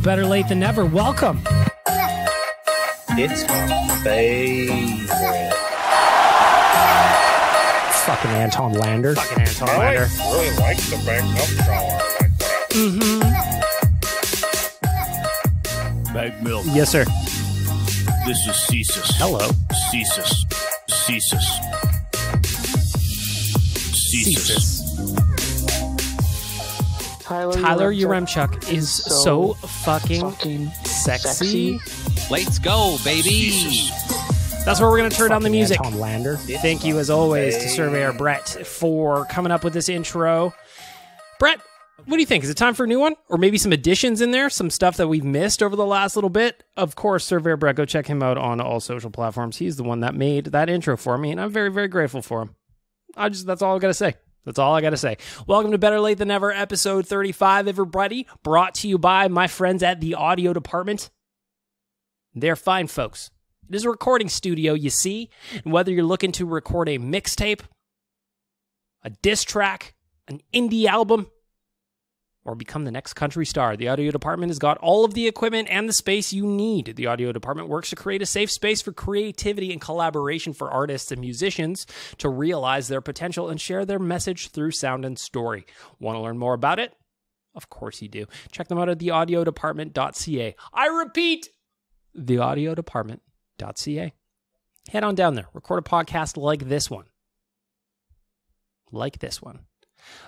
Better Late Than Never. Welcome. It's my favorite. Fucking Anton Lander. Really like the back up shower like that. Mm-hmm. Bag milk. Yes, sir. This is Cesus. Hello. Cesus. Tyler Yaremchuk is so fucking sexy. Let's go, baby. That's where we're going to turn down the music. Anton Lander. Thank you, as always, to Surveyor Brett for coming up with this intro. Brett, what do you think? Is it time for a new one? Or maybe some additions in there? Some stuff that we've missed over the last little bit? Of course, Surveyor Brett, go check him out on all social platforms. He's the one that made that intro for me, and I'm very, very grateful for him. That's all I got to say. That's all I got to say. Welcome to Better Late Than Never, episode 35, everybody. Brought to you by my friends at the audio department. They're fine folks. It is a recording studio, you see. And whether you're looking to record a mixtape, a diss track, an indie album, or become the next country star, the audio department has got all of the equipment and the space you need. The audio department works to create a safe space for creativity and collaboration for artists and musicians to realize their potential and share their message through sound and story. Want to learn more about it? Of course you do. Check them out at theaudiodepartment.ca. I repeat, theaudiodepartment.ca. Head on down there. Record a podcast like this one.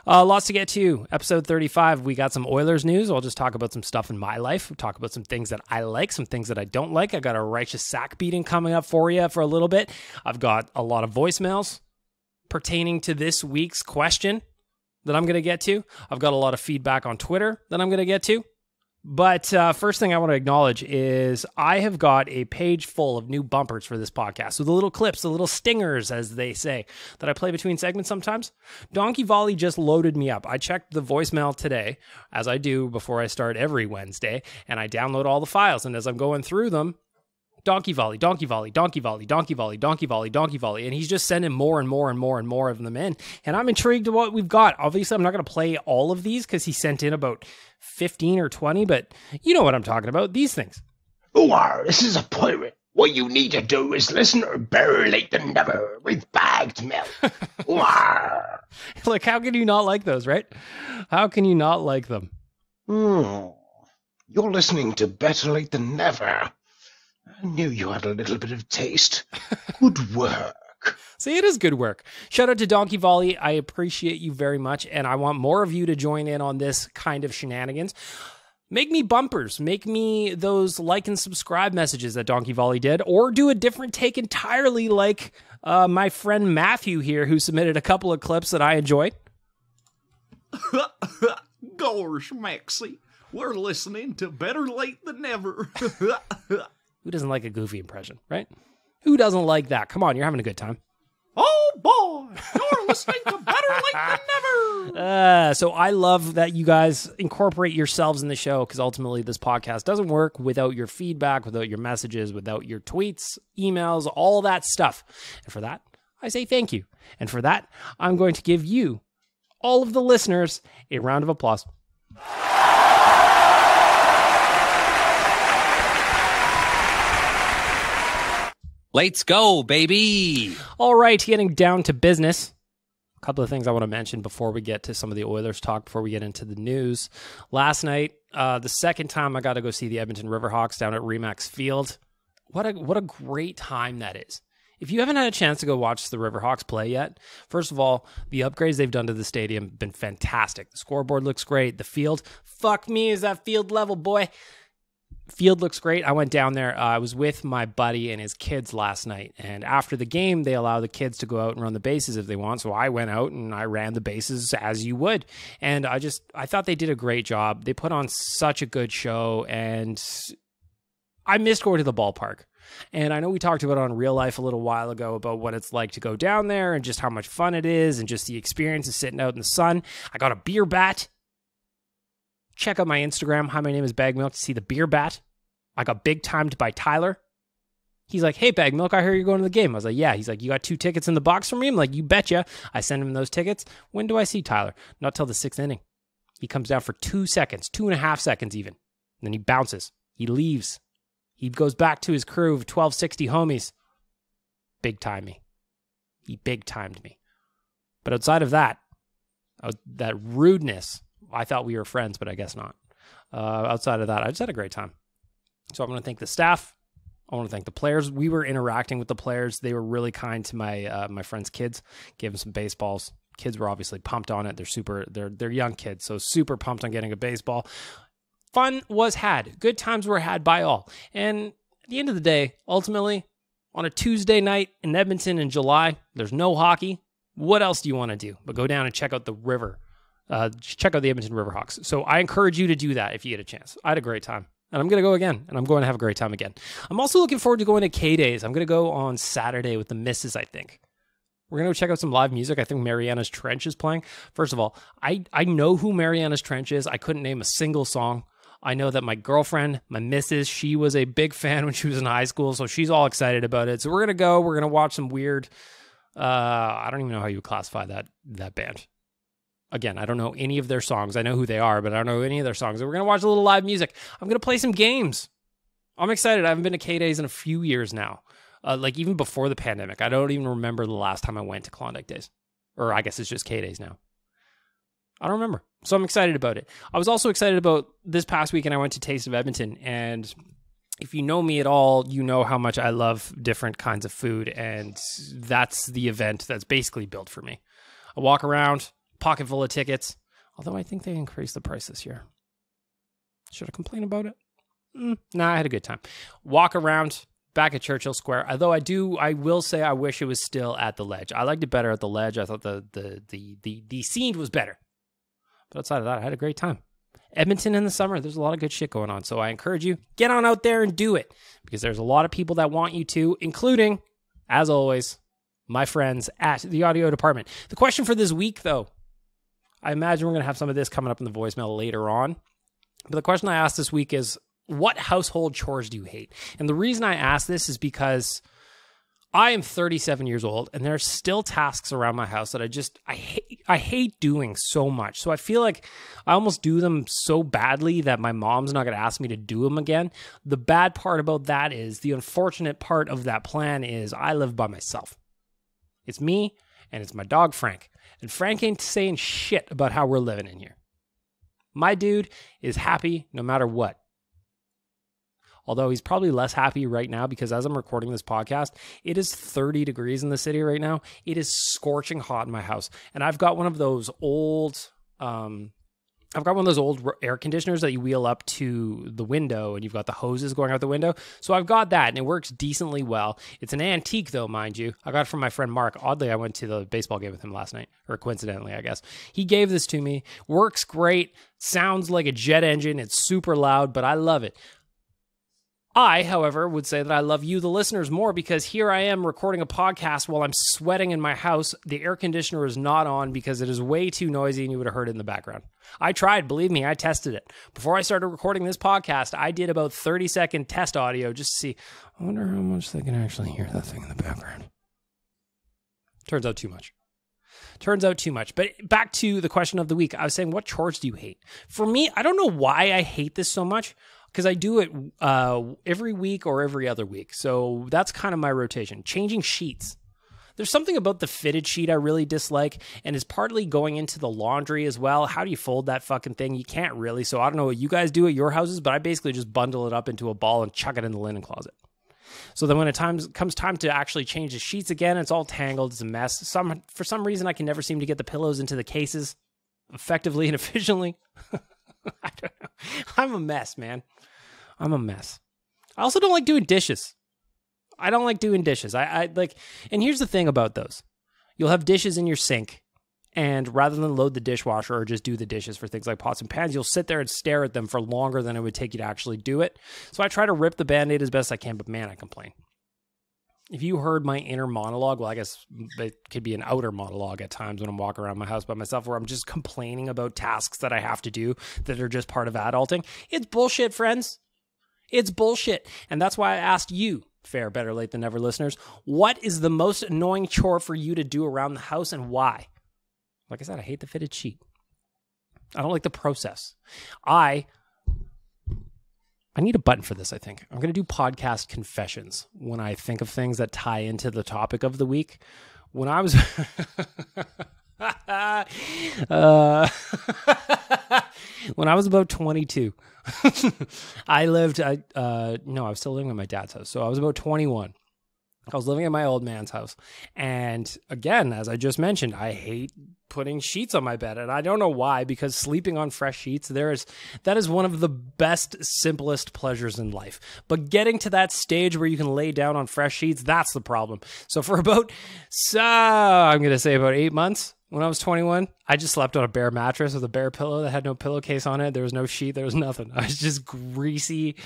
Lots to get to. Episode 35, we got some Oilers news. I'll just talk about some stuff in my life. We'll talk about some things that I like, some things that I don't like. I got a righteous sack beating coming up for you for a little bit. I've got a lot of voicemails pertaining to this week's question that I'm going to get to. I've got a lot of feedback on Twitter that I'm going to get to. But first thing I want to acknowledge is I have got a page full of new bumpers for this podcast. So the little clips, the little stingers, as they say, that I play between segments sometimes. Donkey Volley just loaded me up. I checked the voicemail today, as I do before I start every Wednesday, and I download all the files. And as I'm going through them, Donkey Volley, Donkey Volley, Donkey Volley, Donkey Volley, Donkey Volley, Donkey Volley. And he's just sending more and more and more and more of them in. And I'm intrigued to what we've got. Obviously, I'm not going to play all of these because he sent in about 15 or 20, but you know what I'm talking about. These things. Ooh, this is a pirate. What you need to do is listen to Better Late Than Never with bagged milk. Like, how can you not like those, right? How can you not like them? You're listening to Better Late Than Never. I knew you had a little bit of taste. Good work. See, it is good work. Shout out to Donkey Volley. I appreciate you very much, and I want more of you to join in on this kind of shenanigans. Make me bumpers. Make me those like and subscribe messages that Donkey Volley did, or do a different take entirely like my friend Matthew here, who submitted a couple of clips that I enjoyed. Gosh, Maxie, we're listening to Better Late Than Never. Who doesn't like a goofy impression, right? Who doesn't like that? Come on, you're having a good time. Oh boy, you're listening to Better Late Than Never. So I love that you guys incorporate yourselves in the show, because ultimately this podcast doesn't work without your feedback, without your messages, without your tweets, emails, all that stuff. And for that, I say thank you. And for that, I'm going to give you, all of the listeners, a round of applause. Let's go, baby. All right, getting down to business. A couple of things I want to mention before we get to some of the Oilers talk, before we get into the news. Last night, the second time I got to go see the Edmonton Riverhawks down at Remax Field. What a great time that is. If you haven't had a chance to go watch the Riverhawks play yet, first of all, the upgrades they've done to the stadium have been fantastic. The scoreboard looks great. The field, fuck me, is that field level, boy. Field looks great. I went down there. I was with my buddy and his kids last night. And after the game, they allow the kids to go out and run the bases if they want. So I went out and I ran the bases as you would. And I thought they did a great job. They put on such a good show. And I missed going to the ballpark. And I know we talked about it on Real Life a little while ago about what it's like to go down there and just how much fun it is and just the experience of sitting out in the sun. I got a beer bat. Check out my Instagram. Hi, my name is Bag Milk, to see the beer bat. I got big timed by Tyler. He's like, hey, Bag Milk, I heard you're going to the game. I was like, yeah. He's like, you got 2 tickets in the box for me? I'm like, you betcha. I send him those tickets. When do I see Tyler? Not till the 6th inning. He comes down for 2 seconds, 2.5 seconds even. then he bounces. He leaves. He goes back to his crew of 1260 homies. Big time me. He big timed me. But outside of that, that rudeness, I thought we were friends, but I guess not. Outside of that, I just had a great time. So I'm going to thank the staff. I want to thank the players. We were interacting with the players. They were really kind to my friend's kids. Gave them some baseballs. Kids were obviously pumped on it. They're young kids, so super pumped on getting a baseball. Fun was had. Good times were had by all. And at the end of the day, ultimately, on a Tuesday night in Edmonton in July, there's no hockey. What else do you want to do but go down and check out the river? Check out the Edmonton Riverhawks. So I encourage you to do that if you get a chance. I had a great time. And I'm going to go again, and I'm going to have a great time again. I'm also looking forward to going to K-Days. I'm going to go on Saturday with the missus, I think. We're going to go check out some live music. I think Mariana's Trench is playing. First of all, I know who Mariana's Trench is. I couldn't name a single song. I know that my girlfriend, my missus, she was a big fan when she was in high school, so she's all excited about it. So we're going to go. We're going to watch some weird, I don't even know how you would classify that band. Again, I don't know any of their songs. I know who they are, but I don't know any of their songs. So we're going to watch a little live music. I'm going to play some games. I'm excited. I haven't been to K-Days in a few years now. Like even before the pandemic. I don't even remember the last time I went to Klondike Days. Or I guess it's just K-Days now. I don't remember. So I'm excited about it. I was also excited about this past weekend. I went to Taste of Edmonton. And if you know me at all, you know how much I love different kinds of food. And that's the event that's basically built for me. I walk around, pocket full of tickets. Although I think they increased the price this year. Should I complain about it? Nah, I had a good time. Walk around back at Churchill Square. Although I will say I wish it was still at the Ledge. I liked it better at the Ledge. I thought the scene was better. But outside of that, I had a great time. Edmonton in the summer, there's a lot of good shit going on. So I encourage you, get on out there and do it. Because there's a lot of people that want you to, including, as always, my friends at the audio department. The question for this week, though, I imagine we're going to have some of this coming up in the voicemail later on. But the question I asked this week is, what household chores do you hate? And the reason I ask this is because I am 37 years old and there are still tasks around my house that I hate doing so much. So I feel like I almost do them so badly that my mom's not going to ask me to do them again. The bad part about that is, the unfortunate part of that plan is, I live by myself. It's me and it's my dog Frank. And Frank ain't saying shit about how we're living in here. My dude is happy no matter what. Although he's probably less happy right now because as I'm recording this podcast, it is 30 degrees in the city right now. It is scorching hot in my house. And I've got one of those old air conditioners that you wheel up to the window and you've got the hoses going out the window. So I've got that and it works decently well. It's an antique though, mind you. I got it from my friend Mark. Oddly, I went to the baseball game with him last night, or coincidentally, I guess. He gave this to me. Works great. Sounds like a jet engine. It's super loud, but I love it. I, however, would say that I love you, the listeners, more because here I am recording a podcast while I'm sweating in my house. The air conditioner is not on because it is way too noisy and you would have heard it in the background. I tried, believe me, I tested it. Before I started recording this podcast, I did about 30-second test audio just to see, I wonder how much they can actually hear that thing in the background. Turns out too much. But back to the question of the week. I was saying, what chores do you hate? For me, I don't know why I hate this so much. Because I do it every week or every other week. So that's kind of my rotation. Changing sheets. There's something about the fitted sheet I really dislike, and it's partly going into the laundry as well. How do you fold that fucking thing? You can't really. So I don't know what you guys do at your houses, but I basically just bundle it up into a ball and chuck it in the linen closet. So then when it comes time to actually change the sheets again, it's all tangled. It's a mess. For some reason, I can never seem to get the pillows into the cases effectively and efficiently. I don't know. I'm a mess, man. I'm a mess. I also don't like doing dishes. I don't like doing dishes. I like, and here's the thing about those. You'll have dishes in your sink, and rather than load the dishwasher or just do the dishes for things like pots and pans, you'll sit there and stare at them for longer than it would take you to actually do it. So I try to rip the Band-Aid as best I can, but man, I complain. If you heard my inner monologue, well, I guess it could be an outer monologue at times when I'm walking around my house by myself where I'm just complaining about tasks that I have to do that are just part of adulting. It's bullshit, friends. It's bullshit. And that's why I asked you, fair, better late than never listeners, what is the most annoying chore for you to do around the house and why? Like I said, I hate the fitted sheet. I don't like the process. I I need a button for this, I think. I'm going to do podcast confessions when I think of things that tie into the topic of the week. When I was... when I was about 22, I was still living at my dad's house. So I was about 21. I was living at my old man's house. And again, as I just mentioned, I hate putting sheets on my bed. And I don't know why, because sleeping on fresh sheets, that is one of the best, simplest pleasures in life. But getting to that stage where you can lay down on fresh sheets, that's the problem. So for I'm going to say about 8 months, when I was 21, I just slept on a bare mattress with a bare pillow that had no pillowcase on it. There was no sheet. There was nothing. I was just greasy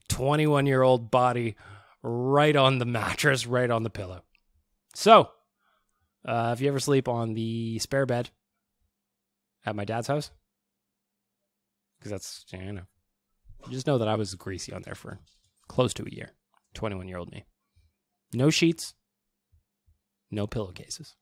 21-year-old body right on the mattress, right on the pillow. So, if you ever sleep on the spare bed at my dad's house, because that's, just know that I was greasy on there for close to a year. 21-year-old me. No sheets, no pillowcases.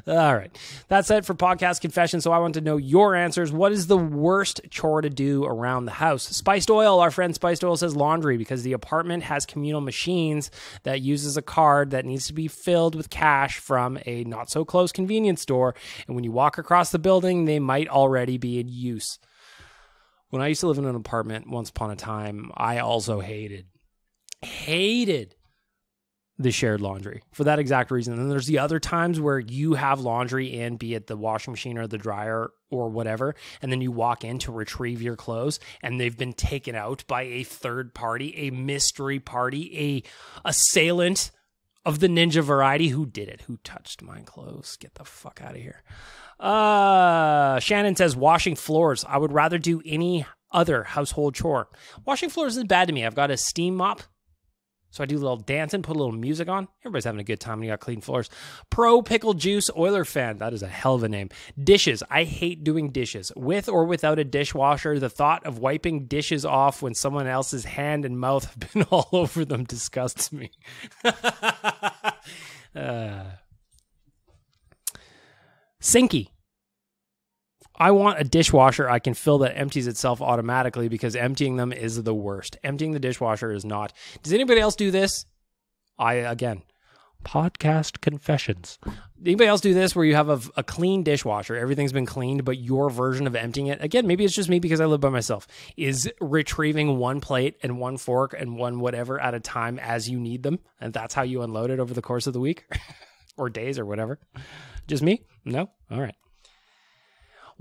All right. That's it for podcast confession. So I want to know your answers. What is the worst chore to do around the house? Spiced Oil, our friend Spiced Oil, says laundry, because the apartment has communal machines that uses a card that needs to be filled with cash from a not so close convenience store. And when you walk across the building, they might already be in use. When I used to live in an apartment once upon a time, I also hated the shared laundry for that exact reason. And then there's the other times where you have laundry in, be it the washing machine or the dryer or whatever, and then you walk in to retrieve your clothes and they've been taken out by a third party, a mystery party, a assailant of the ninja variety. Who did it? Who touched my clothes? Get the fuck out of here. Shannon says washing floors. I would rather do any other household chore. Washing floors isn't bad to me. I've got a steam mop, so I do a little dancing, put a little music on. Everybody's having a good time when you got clean floors. Pro Pickle Juice Oiler fan. That is a hell of a name. Dishes. I hate doing dishes. With or without a dishwasher, the thought of wiping dishes off when someone else's hand and mouth have been all over them disgusts me. Sinky. I want a dishwasher I can fill that empties itself automatically, because emptying them is the worst. Emptying the dishwasher is not. Does anybody else do this? Podcast confessions. Anybody else do this where you have a clean dishwasher, everything's been cleaned, but your version of emptying it, again, maybe it's just me because I live by myself, is retrieving one plate and one fork and one whatever at a time as you need them, and that's how you unload it over the course of the week or days or whatever? Just me? No? All right.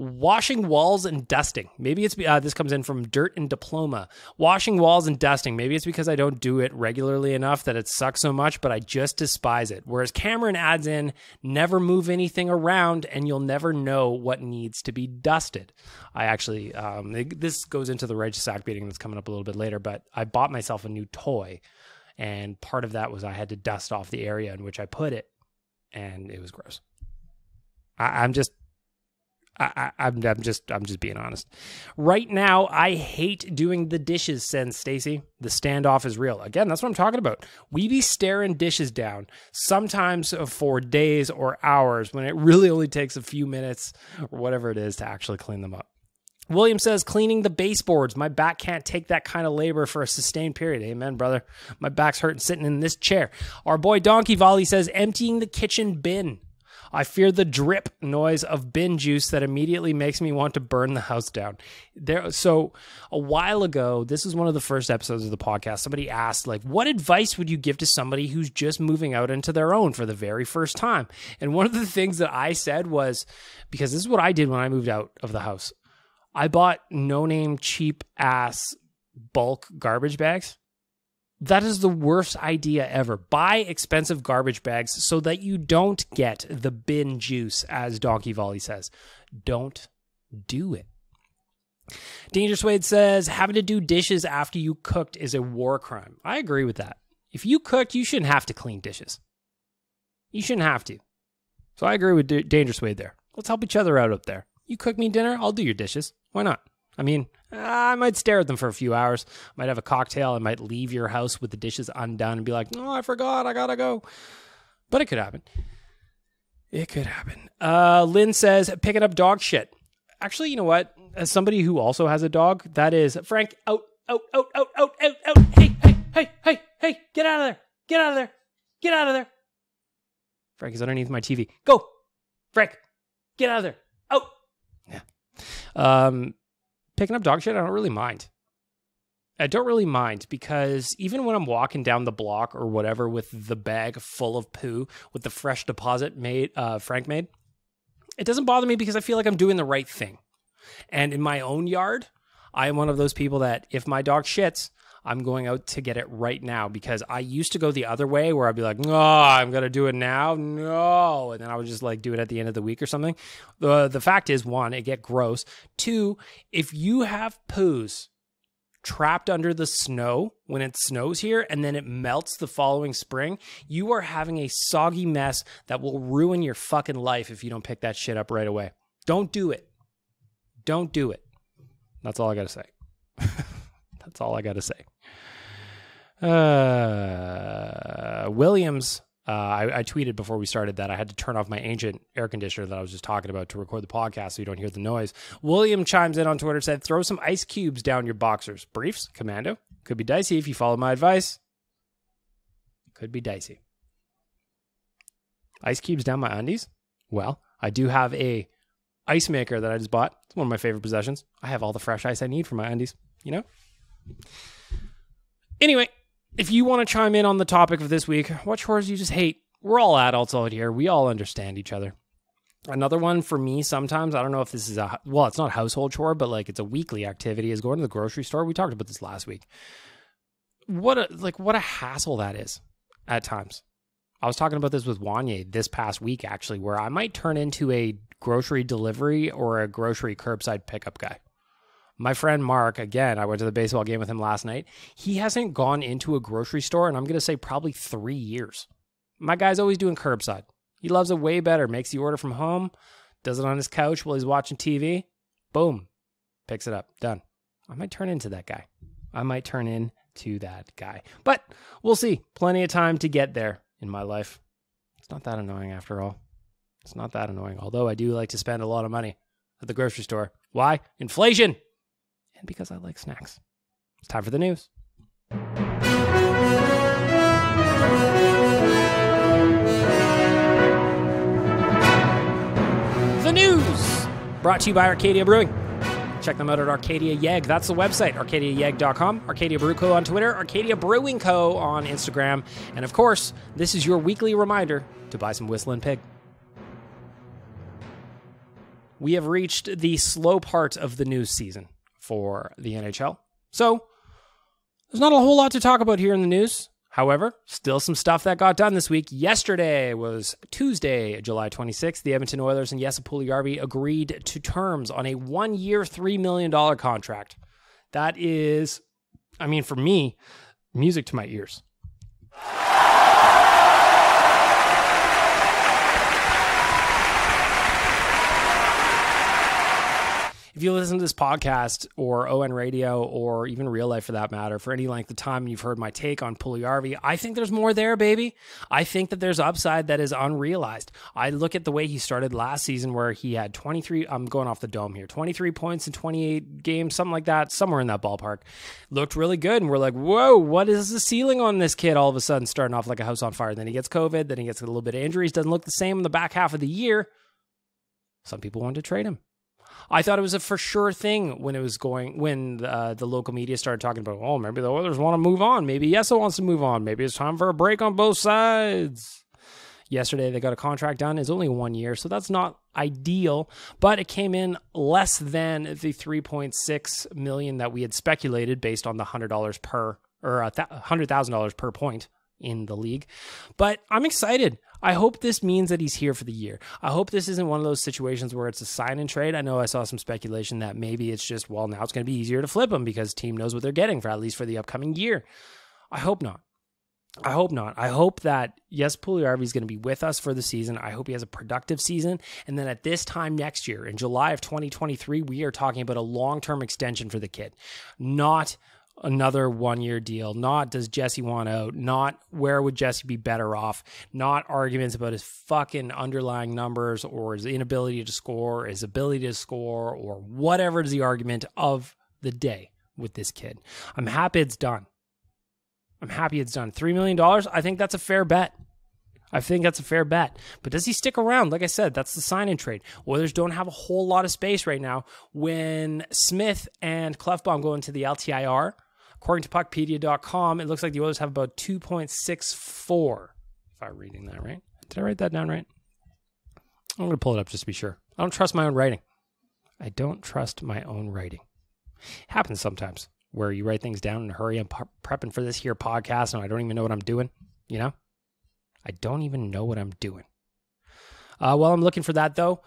Washing walls and dusting. Maybe it's, this comes in from Dirt and Diploma. Washing walls and dusting. Maybe it's because I don't do it regularly enough that it sucks so much, but I just despise it. Whereas Cameron adds in, never move anything around and you'll never know what needs to be dusted. I actually, this goes into the righteous act beating that's coming up a little bit later, but I bought myself a new toy, and part of that was I had to dust off the area in which I put it, and it was gross. I'm just being honest. Right now, I hate doing the dishes, sends Stacy. The standoff is real. Again, that's what I'm talking about. We be staring dishes down, sometimes for days or hours, when it really only takes a few minutes or whatever it is to actually clean them up. William says, cleaning the baseboards. My back can't take that kind of labor for a sustained period. Amen, brother. My back's hurting sitting in this chair. Our boy Donkey Volley says, emptying the kitchen bin. I fear the drip noise of bin juice that immediately makes me want to burn the house down. So a while ago, this is one of the first episodes of the podcast, somebody asked, like, what advice would you give to somebody who's just moving out into their own for the very first time? And one of the things that I said was, because this is what I did when I moved out of the house, I bought no-name, cheap-ass bulk garbage bags. That is the worst idea ever. Buy expensive garbage bags so that you don't get the bin juice, as Donkey Volley says. Don't do it. Dangerous Wade says, having to do dishes after you cooked is a war crime. I agree with that. If you cooked, you shouldn't have to clean dishes. You shouldn't have to. So I agree with Dangerous Wade there. Let's help each other out up there. You cook me dinner, I'll do your dishes. Why not? I mean, I might stare at them for a few hours. Might have a cocktail. I might leave your house with the dishes undone and be like, oh, I forgot. I gotta go. But it could happen. It could happen. Lynn says, picking up dog shit. Actually, you know what? As somebody who also has a dog, that is Frank. Out. Hey, get out of there. Get out of there. Get out of there. Frank is underneath my TV. Go. Frank, get out of there. Out. Yeah. Picking up dog shit, I don't really mind. Because even when I'm walking down the block or whatever with the bag full of poo with the fresh deposit Frank made, it doesn't bother me because I feel like I'm doing the right thing. And in my own yard, I am one of those people that if my dog shits, I'm going out to get it right now, because I used to go the other way where I'd be like, no, I'm going to do it now. No. And then I would just like do it at the end of the week or something. The fact is, one, it get gross. Two, if you have poos trapped under the snow when it snows here and then it melts the following spring, you are having a soggy mess that will ruin your fucking life if you don't pick that shit up right away. Don't do it. Don't do it. That's all I got to say. That's all I got to say. Williams, I tweeted before we started that I had to turn off my ancient air conditioner that I was just talking about to record the podcast so you don't hear the noise. William chimes in on Twitter, said, throw some ice cubes down your boxers. Briefs, commando. Could be dicey if you follow my advice. Could be dicey. Ice cubes down my undies? Well, I do have a ice maker that I just bought. It's one of my favorite possessions. I have all the fresh ice I need for my undies, you know? Anyway, if you want to chime in on the topic of this week, what chores you just hate? We're all adults out here. We all understand each other. Another one for me sometimes, I don't know if this is it's not a household chore, but like it's a weekly activity, is going to the grocery store. We talked about this last week. What a hassle that is at times. I was talking about this with Wanye this past week, actually, where I might turn into a grocery delivery or a grocery curbside pickup guy. My friend Mark, again, I went to the baseball game with him last night. He hasn't gone into a grocery store, and I'm going to say probably 3 years. My guy's always doing curbside. He loves it way better. Makes the order from home, does it on his couch while he's watching TV. Boom. Picks it up. Done. I might turn into that guy. But we'll see. Plenty of time to get there in my life. It's not that annoying after all. It's not that annoying. Although I do like to spend a lot of money at the grocery store. Why? Inflation. And because I like snacks. It's time for the news. The news! Brought to you by Arcadia Brewing. Check them out at Arcadia Yeg. That's the website, arcadiayeg.com. Arcadia Brew Co. on Twitter. Arcadia Brewing Co. on Instagram. And of course, this is your weekly reminder to buy some Whistling Pig. We have reached the slow part of the news season for the NHL. So, there's not a whole lot to talk about here in the news. However, still some stuff that got done this week. Yesterday was Tuesday, July 26th. The Edmonton Oilers and Jesse Puljujarvi agreed to terms on a 1-year, $3 million contract. That is, for me, music to my ears. If you listen to this podcast or ON Radio or even real life for that matter, for any length of time, and you've heard my take on Puljujarvi, I think there's more there, baby. I think that there's upside that is unrealized. I look at the way he started last season where he had 23, I'm going off the dome here, 23 points in 28 games, something like that, somewhere in that ballpark. Looked really good, and we're like, whoa, what is the ceiling on this kid all of a sudden starting off like a house on fire? Then he gets COVID, then he gets a little bit of injuries, doesn't look the same in the back half of the year. Some people wanted to trade him. I thought it was a for sure thing when the local media started talking about, oh, maybe the Oilers want to move on. Maybe Yessa wants to move on. Maybe it's time for a break on both sides. Yesterday, they got a contract done. It's only 1 year, so that's not ideal, but it came in less than the $3.6 million that we had speculated based on the $100,000 per point in the league. But I'm excited. I hope this means that he's here for the year. I hope this isn't one of those situations where it's a sign and trade. I know I saw some speculation that maybe it's just, well, now it's going to be easier to flip him because team knows what they're getting for at least for the upcoming year. I hope not. I hope that, yes, Puljujarvi is going to be with us for the season. I hope he has a productive season. And then at this time next year, in July of 2023, we are talking about a long-term extension for the kid. Not another 1-year deal, not does Jesse want out, not where would Jesse be better off, not arguments about his fucking underlying numbers or his inability to score, his ability to score, or whatever is the argument of the day with this kid. I'm happy it's done. $3 million, I think that's a fair bet. But does he stick around? Like I said, that's the sign and trade. Oilers don't have a whole lot of space right now. When Smith and Clefbaum go into the LTIR, according to puckpedia.com, it looks like the Oilers have about 2.64. If I'm reading that right. Did I write that down right? I'm going to pull it up just to be sure. I don't trust my own writing. It happens sometimes where you write things down in a hurry. I'm prepping for this here podcast and I don't even know what I'm doing, you know? I don't even know what I'm doing. While I'm looking for that, though,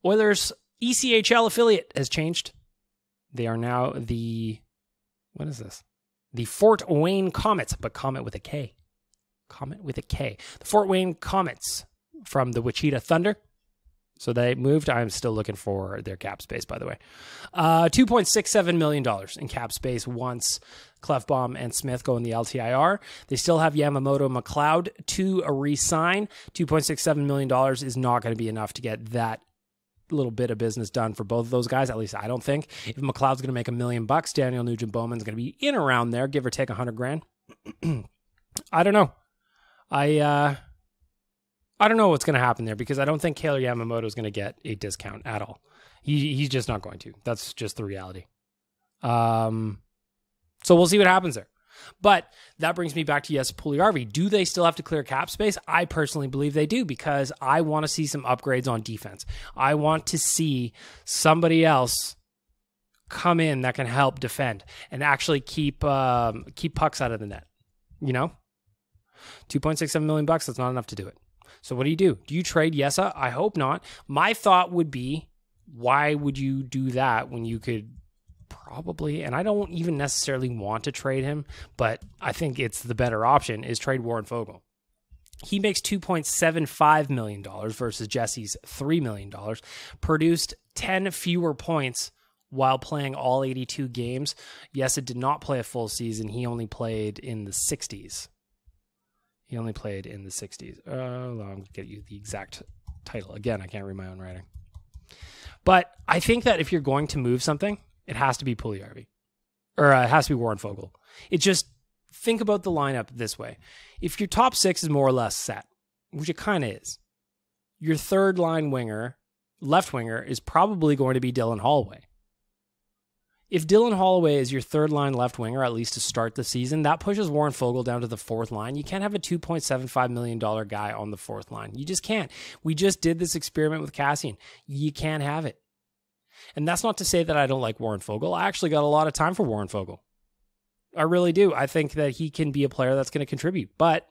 Oilers' ECHL affiliate has changed. They are now the Fort Wayne Comets, but Comet with a K. The Fort Wayne Comets from the Wichita Thunder. So they moved. I'm still looking for their cap space, by the way. $2.67 million in cap space once Clefbaum and Smith go in the LTIR. They still have Yamamoto McLeod to re-sign. $2.67 million is not going to be enough to get that little bit of business done for both of those guys. At least I don't think. If McLeod's going to make $1 million, Daniel Nugent-Bowman's going to be in around there, give or take $100,000. I don't know. I don't know what's going to happen there because I don't think Kailer Yamamoto is going to get a discount at all. He's just not going to. That's just the reality. So we'll see what happens there. But that brings me back to Jesse Puljujarvi. Do they still have to clear cap space? I personally believe they do because I want to see some upgrades on defense. I want to see somebody else come in that can help defend and actually keep pucks out of the net. You know? $2.67 million, that's not enough to do it. So what do? Do you trade Yessa? I hope not. My thought would be, why would you do that when you could probably, and I don't even necessarily want to trade him, but I think it's the better option, is trade Warren Fogle. He makes $2.75 million versus Jesse's $3 million, produced 10 fewer points while playing all 82 games. Yessa did not play a full season. He only played in the 60s. I'll get you the exact title. Again, I can't read my own writing. But I think that if you're going to move something, it has to be Puljujarvi. Or it has to be Warren Fogle. It just, think about the lineup this way. If your top six is more or less set, which it kind of is, your third line winger, left winger, is probably going to be Dylan Holloway. If Dylan Holloway is your third line left winger, at least to start the season, that pushes Warren Fogle down to the fourth line. You can't have a $2.75 million guy on the fourth line. You just can't. We just did this experiment with Cassian. You can't have it. And that's not to say that I don't like Warren Fogle. I actually got a lot of time for Warren Fogle. I really do. I think that he can be a player that's going to contribute. But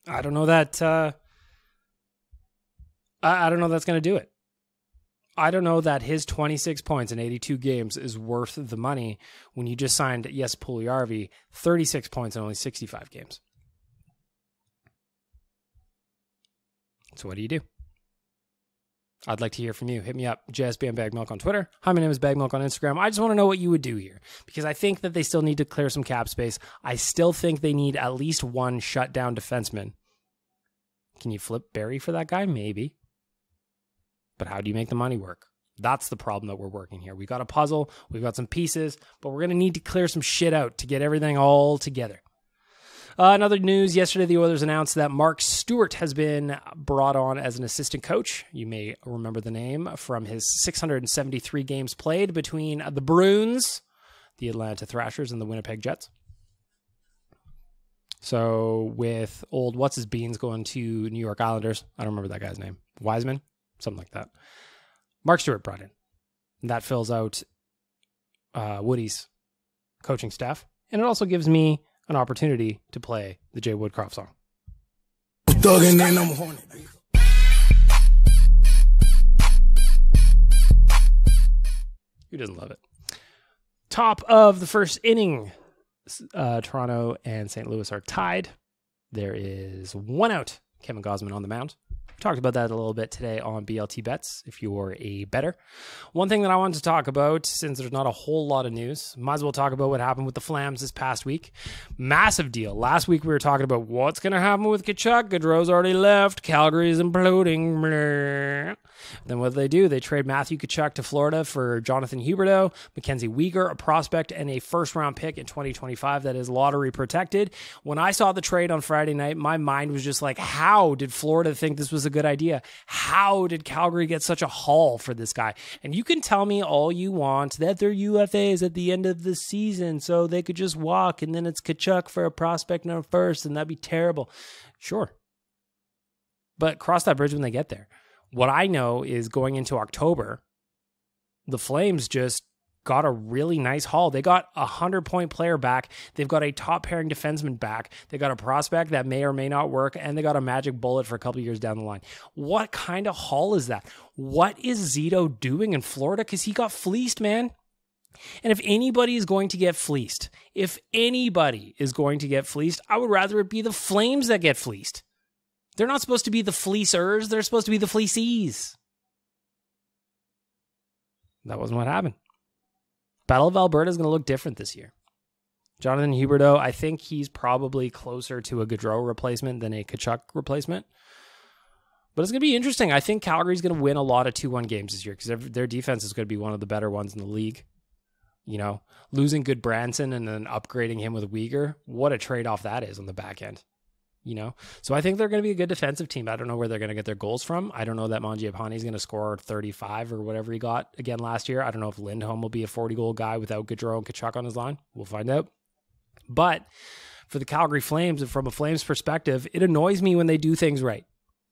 I don't know that I don't know that's going to do it. I don't know that his 26 points in 82 games is worth the money when you just signed Jesse Puljujarvi 36 points in only 65 games. So what do you do? I'd like to hear from you. Hit me up, JSBM Bagmilk on Twitter. Hi, my name is Bagmilk on Instagram. I just want to know what you would do here because I think that they still need to clear some cap space. I still think they need at least one shutdown defenseman. Can you flip Barry for that guy? Maybe. But how do you make the money work? That's the problem that we're working here. We got a puzzle, we've got some pieces, but we're going to need to clear some shit out to get everything all together. Another news, yesterday the Oilers announced that Mark Stewart has been brought on as an assistant coach. You may remember the name from his 673 games played between the Bruins, the Atlanta Thrashers, and the Winnipeg Jets. So with old what's-his-beans going to New York Islanders, I don't remember that guy's name, Wiseman? Something like that. Mark Stewart brought in. And that fills out Woody's coaching staff. And it also gives me an opportunity to play the Jay Woodcroft song. Who doesn't love it? Top of the first inning. Toronto and St. Louis are tied. There is one out. Kevin Gausman on the mound. Talked about that a little bit today on BLT Bets, if you're a bettor. One thing that I wanted to talk about, since there's not a whole lot of news, might as well talk about what happened with the Flams this past week. Massive deal. Last week we were talking about what's going to happen with Tkachuk. Gaudreau's already left. Calgary's imploding. Blah. Then what do? They trade Matthew Tkachuk to Florida for Jonathan Huberdeau, Mackenzie Weegar, a prospect, and a first-round pick in 2025 that is lottery protected. When I saw the trade on Friday night, my mind was just like, how did Florida think this was a good idea? How did Calgary get such a haul for this guy? And you can tell me all you want that they're UFAs at the end of the season, so they could just walk, and then it's Tkachuk for a prospect and a first, and that'd be terrible. Sure. But cross that bridge when they get there. What I know is going into October, the Flames just got a really nice haul. They got a 100-point player back. They've got a top-pairing defenseman back. They got a prospect that may or may not work, and they got a magic bullet for a couple years down the line. What kind of haul is that? What is Zito doing in Florida? Because he got fleeced, man. And if anybody is going to get fleeced, I would rather it be the Flames that get fleeced. They're not supposed to be the fleecers. They're supposed to be the fleecies. That wasn't what happened. Battle of Alberta is going to look different this year. Jonathan Huberdeau, I think he's probably closer to a Gaudreau replacement than a Tkachuk replacement. But it's going to be interesting. I think Calgary's going to win a lot of 2-1 games this year because their defense is going to be one of the better ones in the league. You know, losing good Branson and then upgrading him with Weegar, what a trade-off that is on the back end. You know, so I think they're going to be a good defensive team. I don't know where they're going to get their goals from. I don't know that Mangiapane is going to score 35 or whatever he got again last year. I don't know if Lindholm will be a 40-goal guy without Gaudreau and Tkachuk on his line. We'll find out. But for the Calgary Flames, and from a Flames perspective, it annoys me when they do things right.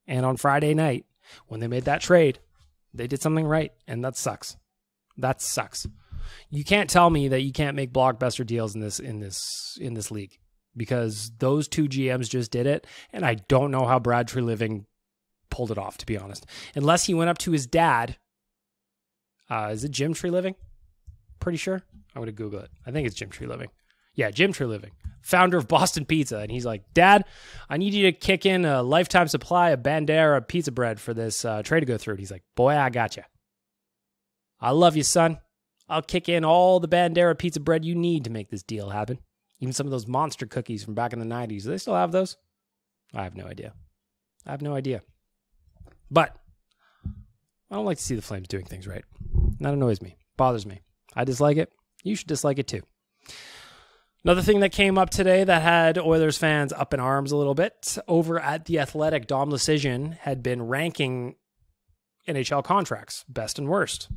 And on Friday night, when they made that trade, they did something right, and that sucks. That sucks. You can't tell me that you can't make blockbuster deals in this league. Because those two GMs just did it, and I don't know how Brad Treliving pulled it off, to be honest. Unless he went up to his dad. Is it Jim Treliving? Pretty sure. I'm going to Google it. I think it's Jim Treliving. Yeah, Jim Treliving, founder of Boston Pizza. And he's like, Dad, I need you to kick in a lifetime supply of Bandera pizza bread for this trade to go through. And he's like, boy, I got you. I love you, son. I'll kick in all the Bandera pizza bread you need to make this deal happen. Even some of those monster cookies from back in the 90s. Do they still have those? I have no idea. But I don't like to see the Flames doing things right. That annoys me. Bothers me. I dislike it. You should dislike it too. Another thing that came up today that had Oilers fans up in arms a little bit, over at The Athletic, Dom Lucian had been ranking NHL contracts, best and worst.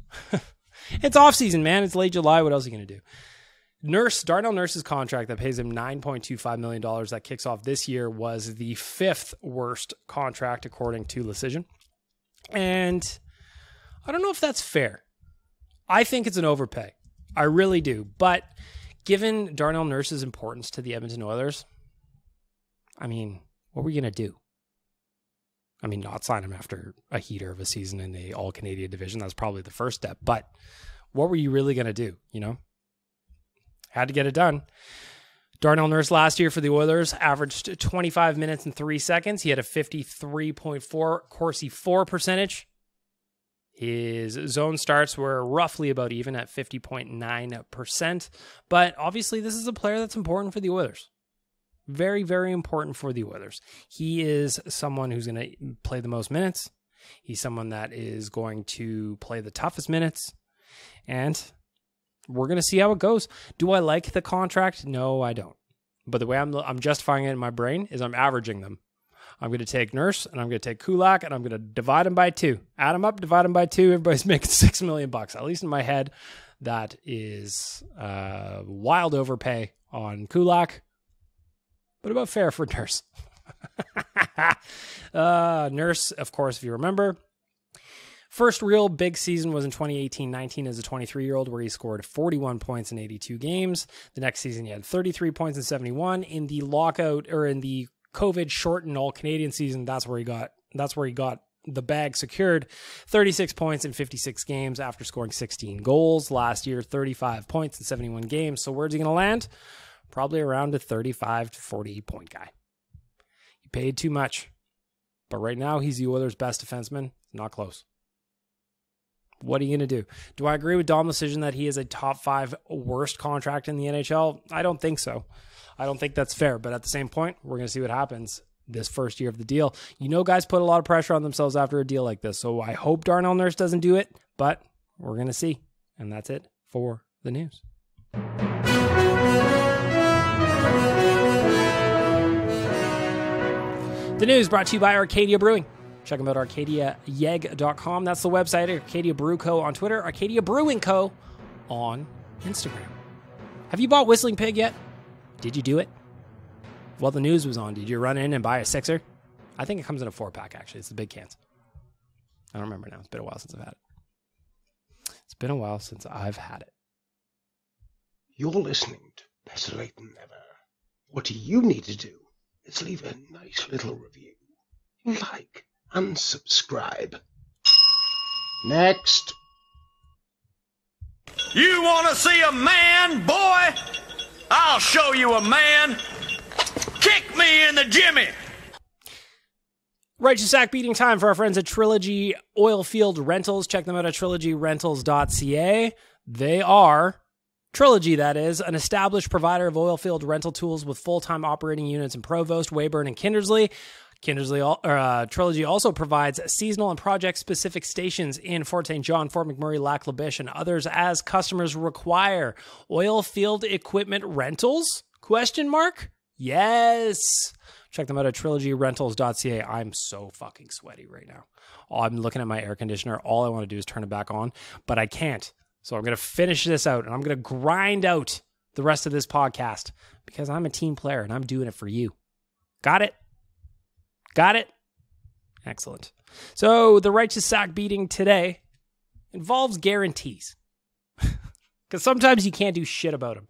It's off-season, man. It's late July. What else are you going to do? Darnell Nurse's contract that pays him $9.25 million that kicks off this year was the 5th worst contract according to Lucian. And I don't know if that's fair. I think it's an overpay. I really do. But given Darnell Nurse's importance to the Edmonton Oilers, I mean, what were you going to do? I mean, not sign him after a heater of a season in the All-Canadian division. That's probably the first step. But what were you really going to do, you know? Had to get it done. Darnell Nurse last year for the Oilers averaged 25 minutes and 3 seconds. He had a 53.4 Corsi 4 percentage. His zone starts were roughly about even at 50.9%. But obviously this is a player that's important for the Oilers. Very, very important for the Oilers. He is someone who's going to play the most minutes. He's someone that is going to play the toughest minutes. And we're going to see how it goes. Do I like the contract? No, I don't. But the way I'm justifying it in my brain is I'm averaging them. I'm going to take Nurse and I'm going to take Kulak and I'm going to divide them by 2. Add them up, divide them by 2. Everybody's making $6 million. At least in my head, that is wild overpay on Kulak, but about fair for Nurse. Nurse, of course, if you remember, first real big season was in 2018-19 as a 23-year-old, where he scored 41 points in 82 games. The next season, he had 33 points in 71. In the lockout, or in the COVID shortened All-Canadian season, that's where he got the bag secured. 36 points in 56 games after scoring 16 goals. Last year, 35 points in 71 games. So where's he going to land? Probably around a 35 to 40 point guy. You paid too much. But right now, he's the Oilers' best defenseman. Not close. What are you going to do? Do I agree with Dom's decision that he is a top 5 worst contract in the NHL? I don't think so. I don't think that's fair. But at the same point, we're going to see what happens this first year of the deal. You know, guys put a lot of pressure on themselves after a deal like this. So I hope Darnell Nurse doesn't do it, but we're going to see. And that's it for the news. The news brought to you by Arcadia Brewing. Check them out at arcadiayeg.com. That's the website. Arcadia Brew Co. on Twitter. Arcadia Brewing Co. on Instagram. Have you bought Whistling Pig yet? Did you do it? Well, the news was on. Did you run in and buy a 6er? I think it comes in a 4-pack, actually. It's the big cans. I don't remember now. It's been a while since I've had it. It's been a while since I've had it. You're listening to Better Late Than Never. What you need to do is leave a nice little review. Like and subscribe. Next. You want to see a man, boy? I'll show you a man. Kick me in the jimmy. Righteous sack beating time for our friends at Trilogy Oilfield Rentals. Check them out at trilogyrentals.ca. They are, Trilogy that is, an established provider of oilfield rental tools with full-time operating units in Provost, Weyburn, and Kindersley. Trilogy also provides seasonal and project-specific stations in Fort St. John, Fort McMurray, Lac La Biche, and others as customers require. Oil field equipment rentals? Question mark? Yes. Check them out at trilogyrentals.ca. I'm so fucking sweaty right now. I'm looking at my air conditioner. All I want to do is turn it back on, but I can't. So I'm going to finish this out, and I'm going to grind out the rest of this podcast because I'm a team player, and I'm doing it for you. Got it? Got it? Excellent. So the righteous sack beating today involves guarantees. Because sometimes you can't do shit about them.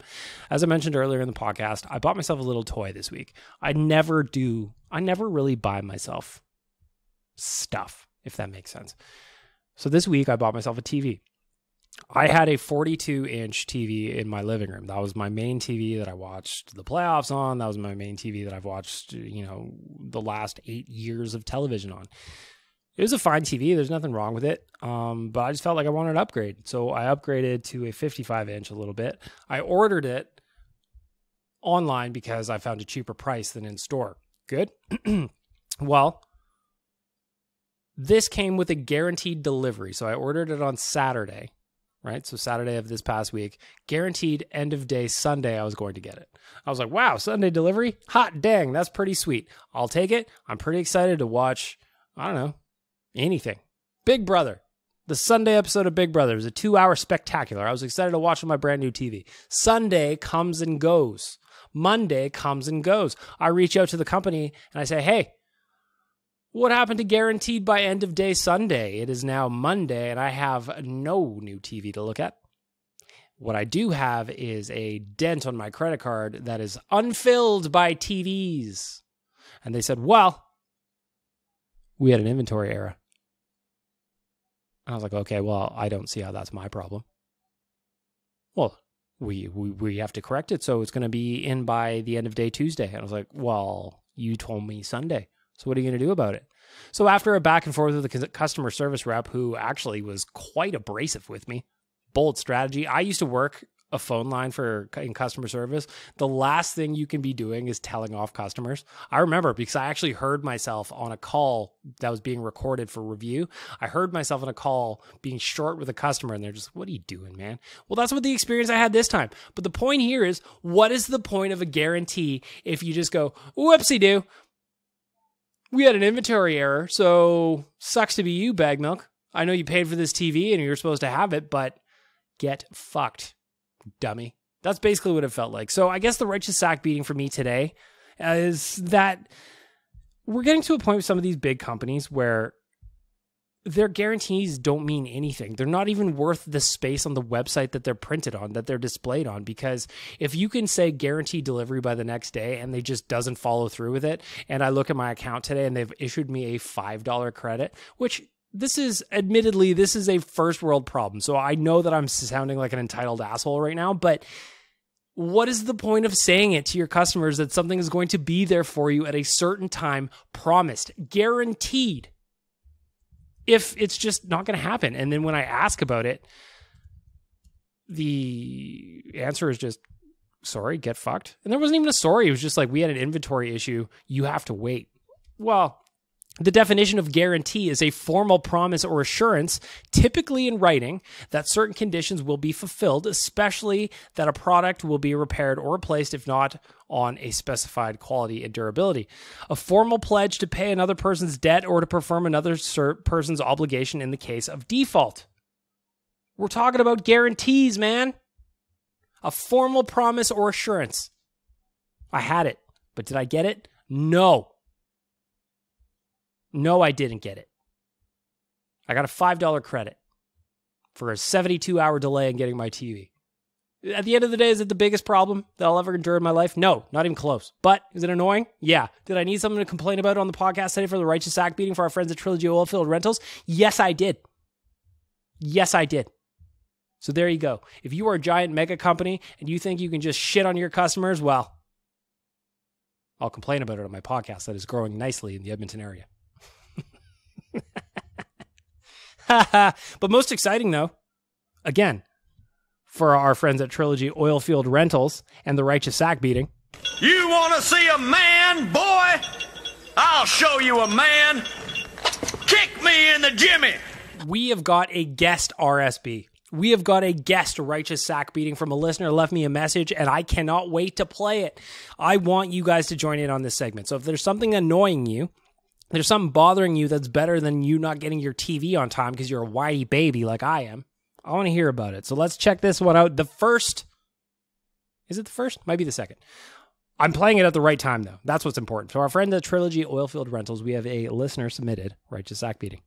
As I mentioned earlier in the podcast, I bought myself a little toy this week. I never really buy myself stuff, if that makes sense. So this week I bought myself a TV. I had a 42-inch TV in my living room. That was my main TV that I watched the playoffs on. That was my main TV that I've watched, the last 8 years of television on. It was a fine TV. There's nothing wrong with it. But I just felt like I wanted an upgrade. So I upgraded to a 55-inch a little bit. I ordered it online because I found a cheaper price than in store. Good. Well, this came with a guaranteed delivery. So I ordered it on Saturday. Right? So Saturday of this past week, guaranteed end of day Sunday, I was going to get it. I was like, wow, Sunday delivery? Hot dang, that's pretty sweet. I'll take it. I'm pretty excited to watch, I don't know, anything. Big Brother. The Sunday episode of Big Brother is a 2-hour spectacular. I was excited to watch on my brand new TV. Sunday comes and goes. Monday comes and goes. I reach out to the company and I say, hey, what happened to guaranteed by end of day Sunday? It is now Monday and I have no new TV to look at. What I do have is a dent on my credit card that is unfilled by TVs. And they said, well, we had an inventory error. And I was like, okay, well, I don't see how that's my problem. Well, we have to correct it, so it's going to be in by the end of day Tuesday. And I was like, well, you told me Sunday. So what are you going to do about it? So after a back and forth with the customer service rep, who actually was quite abrasive with me, bold strategy. I used to work a phone line in customer service. The last thing you can be doing is telling off customers. I remember because I actually heard myself on a call that was being recorded for review. I heard myself on a call being short with a customer and they're just, what are you doing, man? Well, that's what the experience I had this time. But the point here is, what is the point of a guarantee if you just go, whoopsie-doo, we had an inventory error, so sucks to be you, bag milk. I know you paid for this TV and you're supposed to have it, but get fucked, dummy. That's basically what it felt like. So I guess the righteous sack beating for me today is that we're getting to a point with some of these big companies where their guarantees don't mean anything. They're not even worth the space on the website that they're printed on, that they're displayed on. Because if you can say guaranteed delivery by the next day and they just doesn't follow through with it, and I look at my account today and they've issued me a $5 credit, which this is a first world problem. So I know that I'm sounding like an entitled asshole right now, but What is the point of saying it to your customers that something is going to be there for you at a certain time, promised, guaranteed, if it's just not going to happen? And then when I ask about it, the answer is just, sorry, get fucked. And there wasn't even a sorry. It was just like, we had an inventory issue. You have to wait. Well, the definition of guarantee is a formal promise or assurance, typically in writing, that certain conditions will be fulfilled, especially that a product will be repaired or replaced if not on a specified quality and durability. A formal pledge to pay another person's debt or to perform another person's obligation in the case of default. We're talking about guarantees, man. A formal promise or assurance. I had it, but did I get it? No. No, I didn't get it. I got a $5 credit for a 72-hour delay in getting my TV. At the end of the day, is it the biggest problem that I'll ever endure in my life? No, not even close. But is it annoying? Yeah. Did I need something to complain about on the podcast today for the righteous sack beating for our friends at Trilogy Oilfield Rentals? Yes, I did. Yes, I did. So there you go. If you are a giant mega company and you think you can just shit on your customers, well, I'll complain about it on my podcast that is growing nicely in the Edmonton area. But most exciting, though, again, for our friends at Trilogy Oilfield Rentals and the righteous sack beating. You want to see a man, boy? I'll show you a man. Kick me in the jimmy. We have got a guest RSB. We have got a guest righteous sack beating from a listener left me a message, and I cannot wait to play it. I want you guys to join in on this segment. So if there's something annoying you, there's something bothering you that's better than you not getting your TV on time because you're a whiny baby like I am, I want to hear about it. So let's check this one out. The first, is it the first? Might be the second. I'm playing it at the right time, though. That's what's important. So our friend at Trilogy Oilfield Rentals, we have a listener submitted righteous sack beating.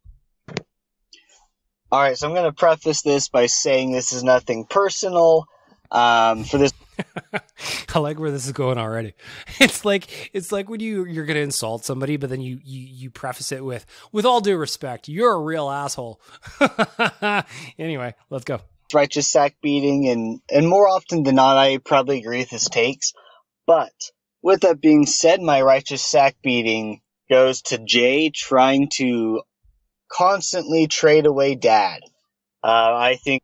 All right, so I'm going to preface this by saying this is nothing personal. For this, I like where this is going already. It's like when you're going to insult somebody, but then you preface it with all due respect, you're a real asshole. Anyway, let's go. Righteous sack beating, and more often than not, I probably agree with his takes. But with that being said, my righteous sack beating goes to Jay trying to constantly trade away Dad. I think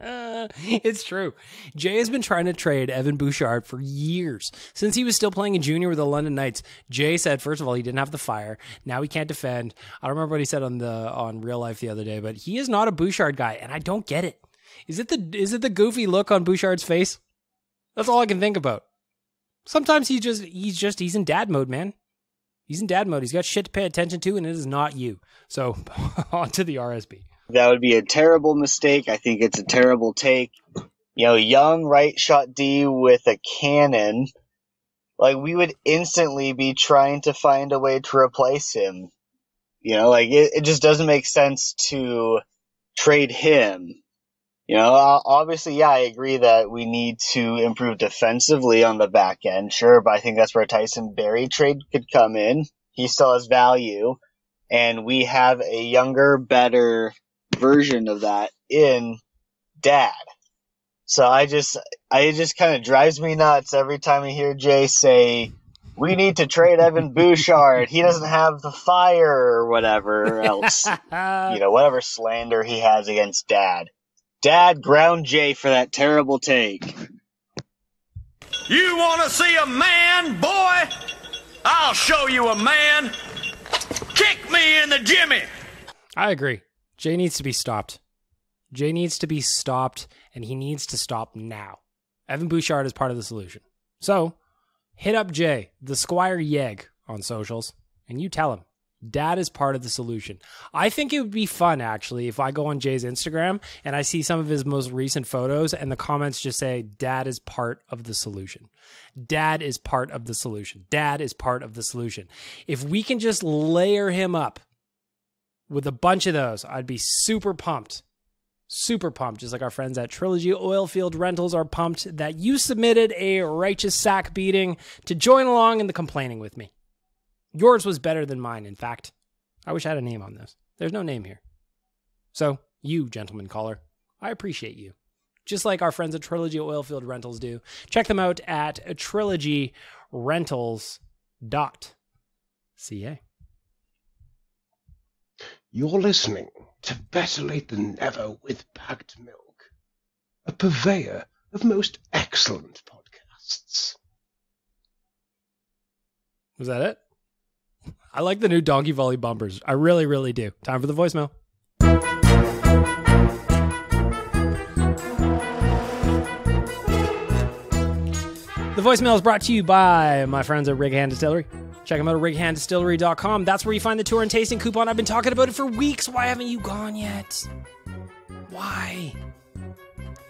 it's true. Jay has been trying to trade Evan Bouchard for years. Since he was still playing in junior with the London Knights, Jay said, first of all, he didn't have the fire. Now he can't defend. I don't remember what he said on Real Life the other day, but he is not a Bouchard guy, and I don't get it. Is it the goofy look on Bouchard's face? That's all I can think about. Sometimes he's in dad mode, man. He's in dad mode. He's got shit to pay attention to, and it is not you. So, on to the RSB. that would be a terrible mistake. I think it's a terrible take. You know, young right shot D with a cannon. Like, we would instantly be trying to find a way to replace him. You know, like, it just doesn't make sense to trade him. You know, obviously, yeah, I agree that we need to improve defensively on the back end, sure, but I think that's where Tyson Barrie trade could come in. He still has value, and we have a younger, better version of that in Dad. So it just kind of drives me nuts every time I hear Jay say, we need to trade Evan Bouchard. He doesn't have the fire or whatever else. You know, whatever slander he has against Dad. Dad ground Jay for that terrible take. You want to see a man, boy? I'll show you a man. Kick me in the jimmy. I agree. Jay needs to be stopped. Jay needs to be stopped, and he needs to stop now. Evan Bouchard is part of the solution. So, hit up Jay, the Squire Yeg, on socials, and you tell him, Dad is part of the solution. I think it would be fun, actually, if I go on Jay's Instagram and I see some of his most recent photos and the comments just say, Dad is part of the solution. Dad is part of the solution. Dad is part of the solution. If we can just layer him up with a bunch of those, I'd be super pumped. Super pumped, just like our friends at Trilogy Oilfield Rentals are pumped that you submitted a righteous sack beating to join along in the complaining with me. Yours was better than mine, in fact. I wish I had a name on this. There's no name here. So, you, gentleman caller, I appreciate you. just like our friends at Trilogy Oilfield Rentals do. Check them out at trilogyrentals.ca. You're listening to Better Late Than Never with Bagged Milk, a purveyor of most excellent podcasts. Was that it? I like the new Donkey Volley bumpers. I really, really do. Time for the voicemail. The voicemail is brought to you by my friends at Rig Hand Distillery. Check them out at righanddistillery.com. That's where you find the tour and tasting coupon. I've been talking about it for weeks. Why haven't you gone yet? Why?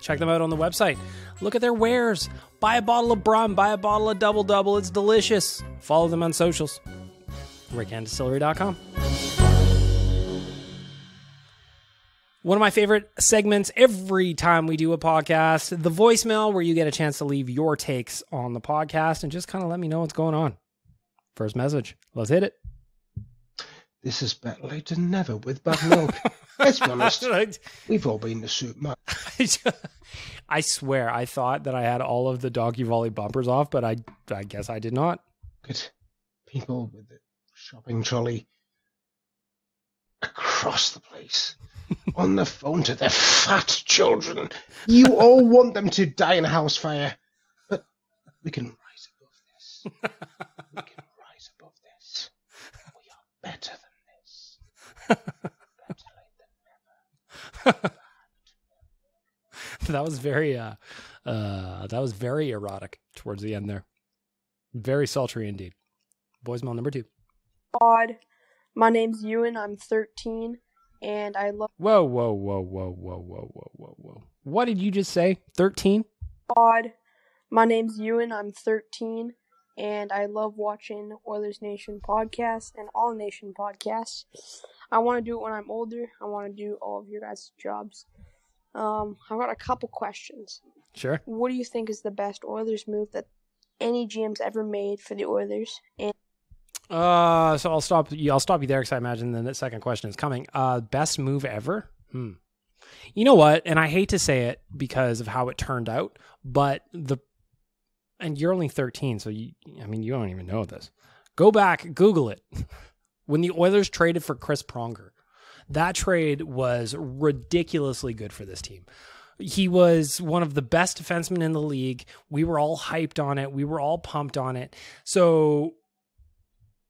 Check them out on the website. Look at their wares. Buy a bottle of Brum. Buy a bottle of Double Double. It's delicious. Follow them on socials. righanddistillery.com. One of my favorite segments every time we do a podcast, the voicemail, where you get a chance to leave your takes on the podcast and just kind of let me know what's going on. First message. Let's hit it. This is Better Late Than Never with Bagged Milk. Let's be honest, we've all been to Superman. I swear, I thought that I had all of the Donkey Volley bumpers off, but I guess I did not. Good people with the shopping trolley across the place, on the phone to their fat children. You all want them to die in a house fire, but we can rise above this. We can rise above this. We are better than this. Better late than never. That was very erotic towards the end there. Very sultry indeed. Voicemail number 2. Odd. My name's Ewan. I'm 13, and I love. Whoa. What did you just say? 13? Odd. My name's Ewan. I'm 13, and I love watching Oilers Nation podcasts and All Nation podcasts. I want to do it when I'm older. I want to do all of your guys' jobs. I've got a couple questions. Sure. What do you think is the best Oilers move that any GM's ever made for the Oilers? And So I'll stop you there because I imagine the second question is coming. Best move ever? You know what? And I hate to say it because of how it turned out, but and you're only 13, so you don't even know this. Go back, Google it. When the Oilers traded for Chris Pronger, that trade was ridiculously good for this team. He was one of the best defensemen in the league. We were all hyped on it. We were all pumped on it. So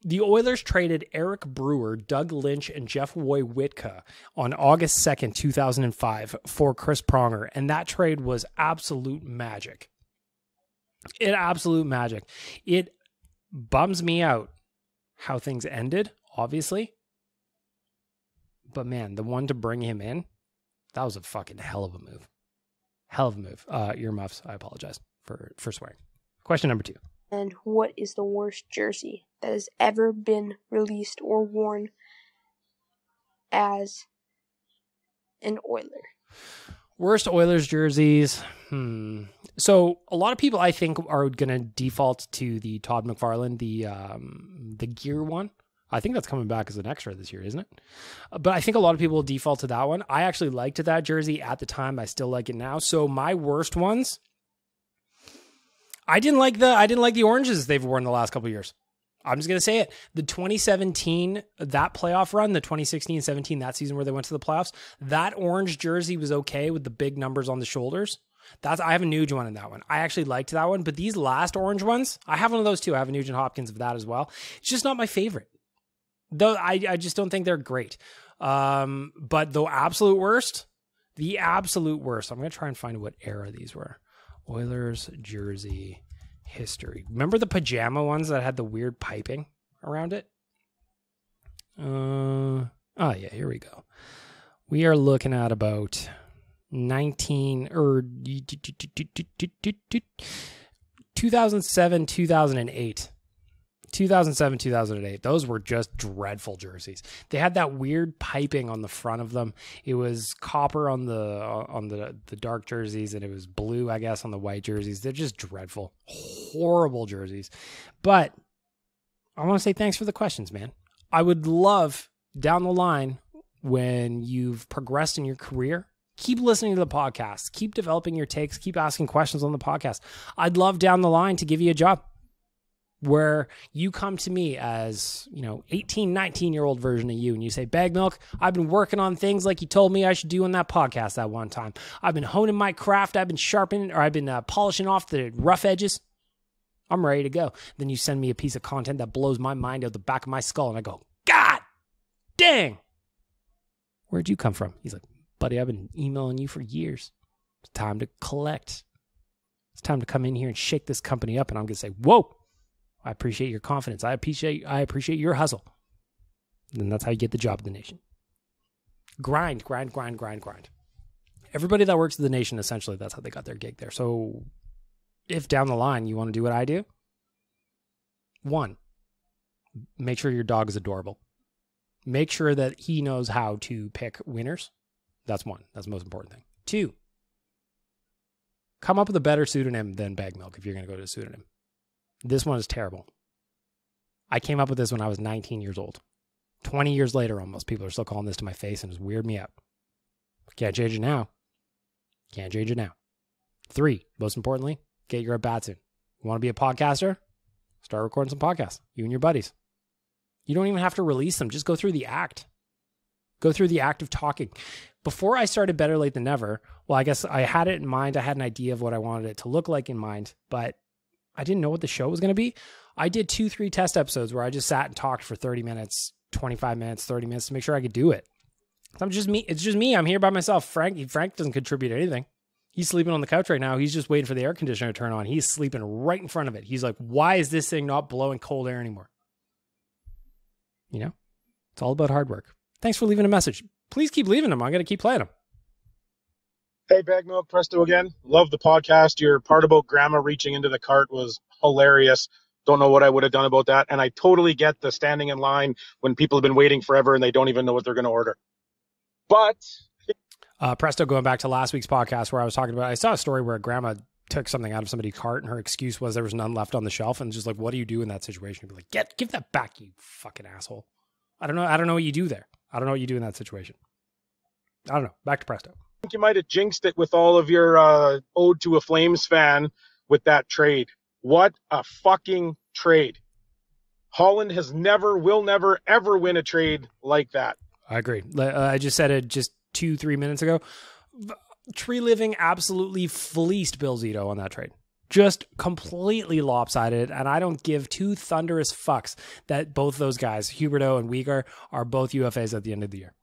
the Oilers traded Eric Brewer, Doug Lynch, and Jeff Woywitka on August 2nd, 2005 for Chris Pronger, and that trade was absolute magic. Absolute magic. It bums me out how things ended, obviously. But man, the one to bring him in, that was a fucking hell of a move. Hell of a move. Earmuffs, I apologize for swearing. Question number 2. And what is the worst jersey that has ever been released or worn as an Oiler? Worst Oilers jerseys. So a lot of people, I think, are going to default to the Todd McFarlane, the gear one. I think that's coming back as an extra this year, isn't it? But I think a lot of people will default to that one. I actually liked that jersey at the time. I still like it now. So my worst ones, I didn't like the oranges they've worn the last couple of years. I'm just going to say it. The 2017, that playoff run, the 2016-17, that season where they went to the playoffs, that orange jersey was okay with the big numbers on the shoulders. I have a Nugent one in that one. I actually liked that one, but these last orange ones, I have one of those too. I have a Nugent Hopkins of that as well. It's just not my favorite. Though I just don't think they're great. But the absolute worst, I'm going to try and find what era these were. Oilers jersey history. Remember the pajama ones that had the weird piping around it? Oh yeah, here we go. We are looking at about 2007, 2008. 2007, 2008. Those were just dreadful jerseys. They had that weird piping on the front of them. It was copper on the dark jerseys, and it was blue, I guess, on the white jerseys. They're just dreadful, horrible jerseys. But I want to say thanks for the questions, man. I would love down the line when you've progressed in your career Keep listening to the podcast. Keep developing your takes. Keep asking questions on the podcast. I'd love down the line to give you a job where you come to me as, 18, 19-year-old version of you, and you say, Bag Milk, I've been working on things like you told me I should do on that podcast that one time. I've been honing my craft. I've been sharpening, or I've been polishing off the rough edges. I'm ready to go. Then you send me a piece of content that blows my mind out the back of my skull, and I go, God dang, where'd you come from? He's like, buddy, I've been emailing you for years. It's time to collect. It's time to come in here and shake this company up. And I'm going to say, whoa, I appreciate your confidence. I appreciate your hustle. And that's how you get the job of the nation. Grind. Everybody that works at the nation, essentially, that's how they got their gig there. So if down the line you want to do what I do, 1, make sure your dog is adorable. Make sure that he knows how to pick winners. That's 1. That's the most important thing. 2, come up with a better pseudonym than Bag Milk if you're going to go to a pseudonym. This one is terrible. I came up with this when I was 19 years old. 20 years later, almost, people are still calling this to my face, and it's weirded me out. Can't change it now. 3, most importantly, get your at-bats in. You want to be a podcaster? Start recording some podcasts. You and your buddies. You don't even have to release them. Just go through the act. Go through the act of talking. Before I started Better Late Than Never, well, I guess I had it in mind. I had an idea of what I wanted it to look like in mind, but I didn't know what the show was going to be. I did 2-3 test episodes where I just sat and talked for 30 minutes, 25 minutes, 30 minutes to make sure I could do it. I'm just me. It's just me. I'm here by myself. Frank doesn't contribute anything. He's sleeping on the couch right now. He's just waiting for the air conditioner to turn on. He's sleeping right in front of it. He's like, why is this thing not blowing cold air anymore? It's all about hard work. Thanks for leaving a message. Please keep leaving them. I'm going to keep playing them. Hey, Bag Milk, Presto again. Love the podcast. Your part about grandma reaching into the cart was hilarious. Don't know what I would have done about that. And I totally get the standing in line when people have been waiting forever and they don't even know what they're going to order. But Presto, going back to last week's podcast where I was talking about, I saw a story where a grandma took something out of somebody's cart and her excuse was there was none left on the shelf. And just like, what do you do in that situation? You'd be like, give that back, you fucking asshole. I don't know what you do there. I don't know what you do in that situation. I don't know. Back to Presto. I think you might have jinxed it with all of your Ode to a Flames fan with that trade. What a fucking trade. Holland will never, ever win a trade like that. I agree. I just said it just 2-3 minutes ago. Tree Living absolutely fleeced Bill Zito on that trade. Just completely lopsided, and I don't give 2 thunderous fucks that both those guys, Huberdeau and Uyghur, are both UFAs at the end of the year.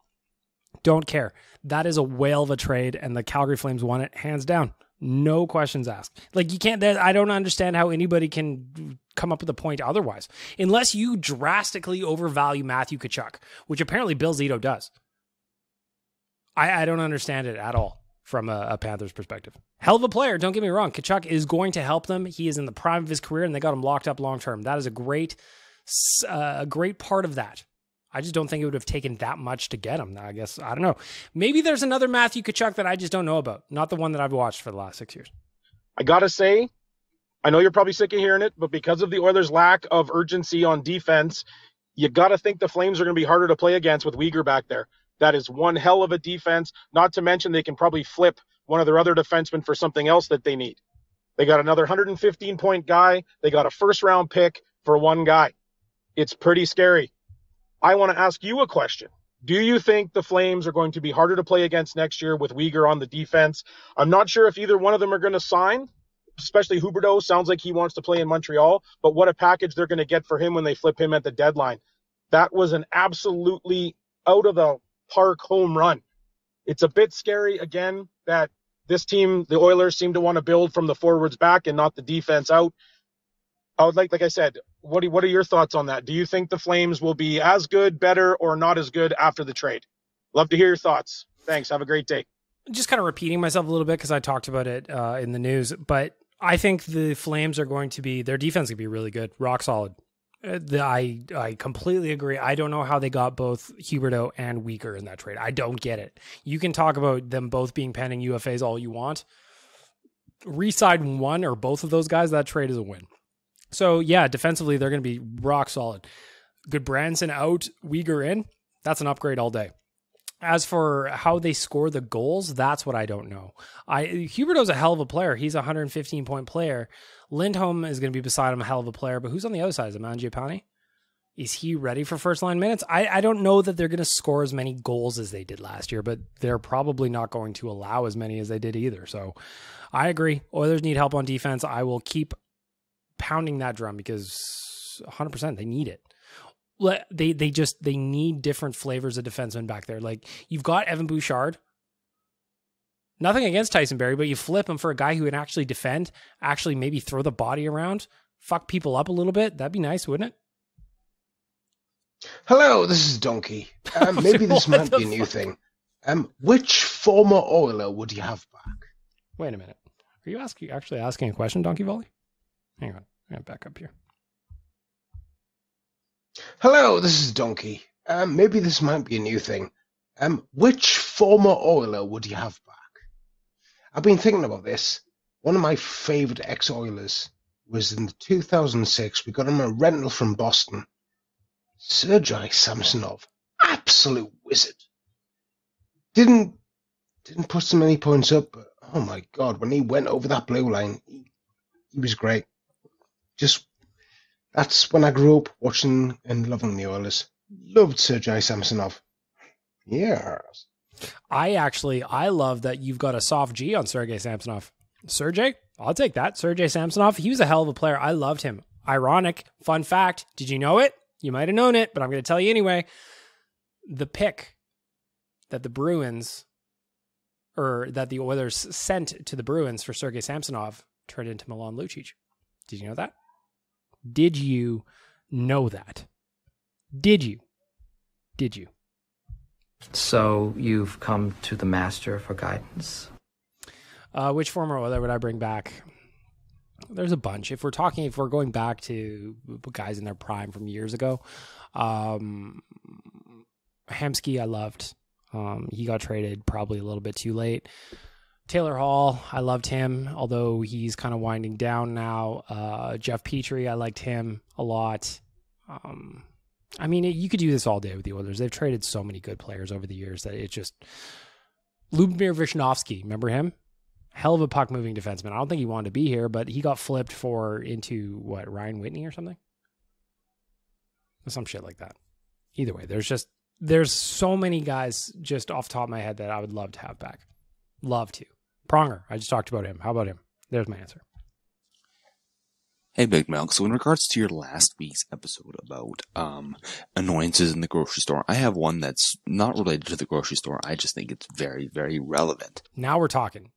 Don't care. That is a whale of a trade, and the Calgary Flames won it hands down. No questions asked. Like, you can't, I don't understand how anybody can come up with a point otherwise, unless you drastically overvalue Matthew Tkachuk, which apparently Bill Zito does. I don't understand it at all from a Panthers perspective. Hell of a player, don't get me wrong. Tkachuk is going to help them. He is in the prime of his career, and they got him locked up long-term. That is a great part of that. I just don't think it would have taken that much to get him. I guess, I don't know. Maybe there's another Matthew Tkachuk that I just don't know about. Not the one that I've watched for the last 6 years. I got to say, I know you're probably sick of hearing it, but because of the Oilers' lack of urgency on defense, you got to think the Flames are going to be harder to play against with Uyghur back there. That is one hell of a defense, not to mention they can probably flip one of their other defensemen for something else that they need. They got another 115-point guy. They got a first-round pick for one guy. It's pretty scary. I want to ask you a question. Do you think the Flames are going to be harder to play against next year with Uyghur on the defense? I'm not sure if either one of them are going to sign, especially Huberdeau. Sounds like he wants to play in Montreal, but what a package they're going to get for him when they flip him at the deadline. That was an absolutely out of the park home run. It's a bit scary, again, that this team, the Oilers, seem to want to build from the forwards back and not the defense out. I would like I said, what are your thoughts on that? Do you think the Flames will be as good, better, or not as good after the trade? Love to hear your thoughts. Thanks. Have a great day. Just kind of repeating myself a little bit because I talked about it in the news, but I think the Flames are going to be, their defense could be really good, rock solid. I completely agree. I don't know how they got both Huberdeau and Uyghur in that trade. I don't get it. You can talk about them both being pending UFAs all you want. Re-sign one or both of those guys, that trade is a win. So yeah, defensively, they're going to be rock solid. Good Branson out, Uyghur in. That's an upgrade all day. As for how they score the goals, that's what I don't know. Huberdeau's a hell of a player. He's a 115-point player. Lindholm is going to be beside him, a hell of a player. But who's on the other side? Is it Mangiapane? Is he ready for first-line minutes? I don't know that they're going to score as many goals as they did last year, but they're probably not going to allow as many as they did either. So I agree. Oilers need help on defense. I will keep pounding that drum because 100% they need it. They need different flavors of defensemen back there. Like, you've got Evan Bouchard. Nothing against Tyson Barrie, but you flip him for a guy who can actually defend, actually maybe throw the body around, fuck people up a little bit. That'd be nice, wouldn't it? Hello, this is Donkey. Maybe this might be a new thing. Which former Oiler would you have back? Wait a minute. Are you actually asking a question, Donkey Volley? Hang on. I'm going to back up here. Hello, this is Donkey. Maybe this might be a new thing. Which former Oiler would you have back? I've been thinking about this. One of my favourite ex-Oilers was in 2006. We got him a rental from Boston. Sergei Samsonov. Absolute wizard. Didn't put so many points up, but oh my God, when he went over that blue line, he was great. That's when I grew up watching and loving the Oilers. Loved Sergei Samsonov. Yes. I love that you've got a soft G on Sergei Samsonov. Sergei, I'll take that. Sergei Samsonov, he was a hell of a player. I loved him. Ironic. Fun fact. Did you know it? You might have known it, but I'm going to tell you anyway. The pick that the Oilers sent to the Bruins for Sergei Samsonov turned into Milan Lucic. Did you know that? Did you know that? Did you? So you've come to the master for guidance? Which former Oiler would I bring back? There's a bunch. If we're going back to guys in their prime from years ago, Hemsky I loved. He got traded probably a little bit too late. Taylor Hall, I loved him, although he's kind of winding down now. Jeff Petrie, I liked him a lot. I mean, you could do this all day with the Oilers. They've traded so many good players over the years that it just... Lubomir Visnovsky, remember him? Hell of a puck-moving defenseman. I don't think he wanted to be here, but he got flipped into, Ryan Whitney or something? Some shit like that. Either way, there's so many guys just off the top of my head that I would love to have back. Love to. Pronger, I just talked about him. How about him? There's my answer. Hey, Big Milk. So in regards to your last week's episode about annoyances in the grocery store, I have one that's not related to the grocery store. I just think it's very, very relevant. Now we're talking.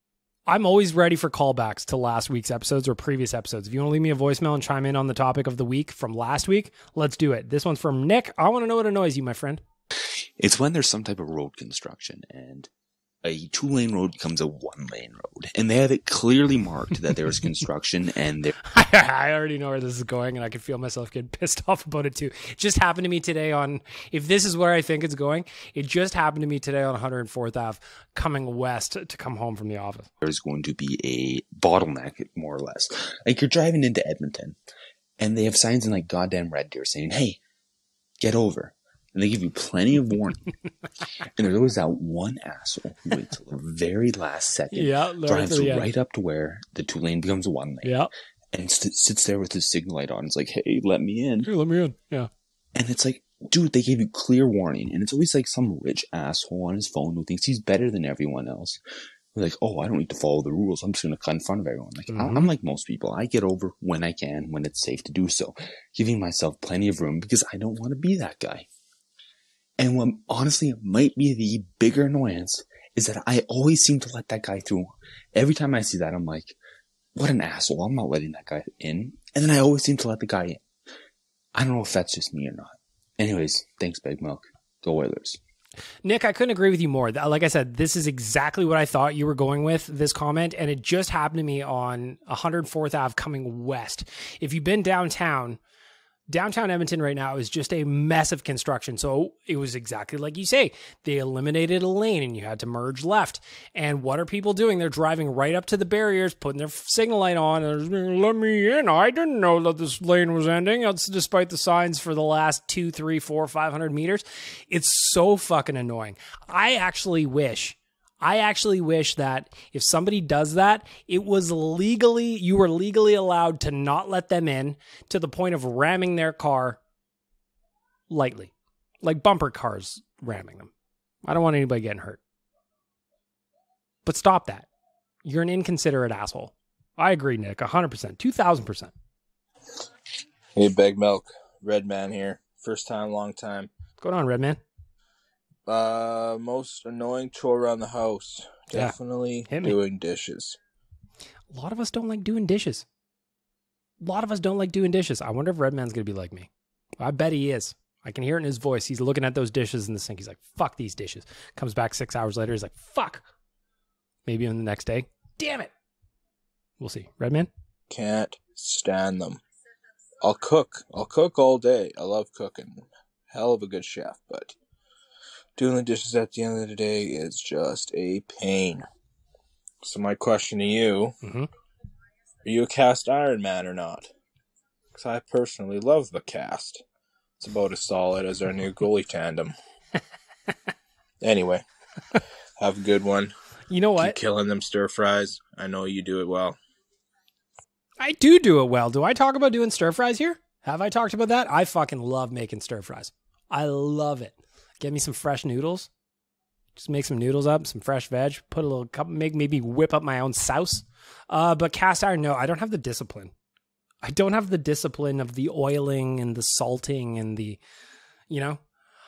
I'm always ready for callbacks to last week's episodes or previous episodes. If you want to leave me a voicemail and chime in on the topic of the week from last week, let's do it. This one's from Nick. I want to know what annoys you, my friend. It's when there's some type of road construction and a 2-lane road becomes a 1-lane road. And they have it clearly marked that there is construction and there... I already know where this is going, and I can feel myself getting pissed off about it too. It just happened to me today if this is where I think it's going, it just happened to me today on 104th Ave coming west to come home from the office. There's going to be a bottleneck, more or less. Like, you're driving into Edmonton, and they have signs in, goddamn Red Deer saying, hey, get over. And they give you plenty of warning. And there's always that one asshole who waits till the very last second, drives right up to where the 2-lane becomes a 1-lane, and sits there with his signal light on. It's like, hey, let me in. Hey, let me in. Yeah. And it's like, dude, they gave you clear warning. And it's always some rich asshole on his phone who thinks he's better than everyone else. We're like, oh, I don't need to follow the rules. I'm just going to cut in front of everyone. I'm like most people. I get over when I can, when it's safe to do so, giving myself plenty of room because I don't want to be that guy. And what honestly might be the bigger annoyance is that I always seem to let that guy through. Every time I see that, I'm like, what an asshole. I'm not letting that guy in. And then I always seem to let the guy in. I don't know if that's just me or not. Anyways, thanks, Big Milk. Go Oilers. Nick, I couldn't agree with you more. Like I said, this is exactly what I thought you were going with, this comment, and it just happened to me on 104th Ave coming west. If you've been downtown, Downtown Edmonton right now is just a mess of construction. So it was exactly like you say. They eliminated a lane and you had to merge left. And what are people doing? They're driving right up to the barriers, putting their signal light on. And, let me in. I didn't know that this lane was ending. That's despite the signs for the last 2, 3, 4, 500 meters. It's so fucking annoying. I actually wish that if somebody does that, you were legally allowed to not let them in to the point of ramming their car lightly, like bumper cars ramming them. I don't want anybody getting hurt. But stop that. You're an inconsiderate asshole. I agree, Nick, 100%, 2,000%. Hey, Big Milk, Red Man here. First time, long time. What's going on, Red Man? Most annoying chore around the house. Definitely doing dishes. A lot of us don't like doing dishes. I wonder if Redman's going to be like me. I bet he is. I can hear it in his voice. He's looking at those dishes in the sink. He's like, fuck these dishes. Comes back 6 hours later. He's like, fuck. Maybe on the next day. Damn it. We'll see. Redman? Can't stand them. I'll cook all day. I love cooking. Hell of a good chef, but doing the dishes at the end of the day is just a pain. So my question to you, are you a cast iron man or not? Because I personally love the cast. It's about as solid as our new goalie tandem. Anyway, have a good one. You know what? Keep killing them stir fries. I know you do it well. I do it well. Do I talk about doing stir fries here? Have I talked about that? I fucking love making stir fries. I love it. Get me some fresh noodles. Just make some noodles up, some fresh veg. Put a little cup, maybe whip up my own sauce. But cast iron, no, I don't have the discipline. I don't have the discipline of the oiling and the salting and the,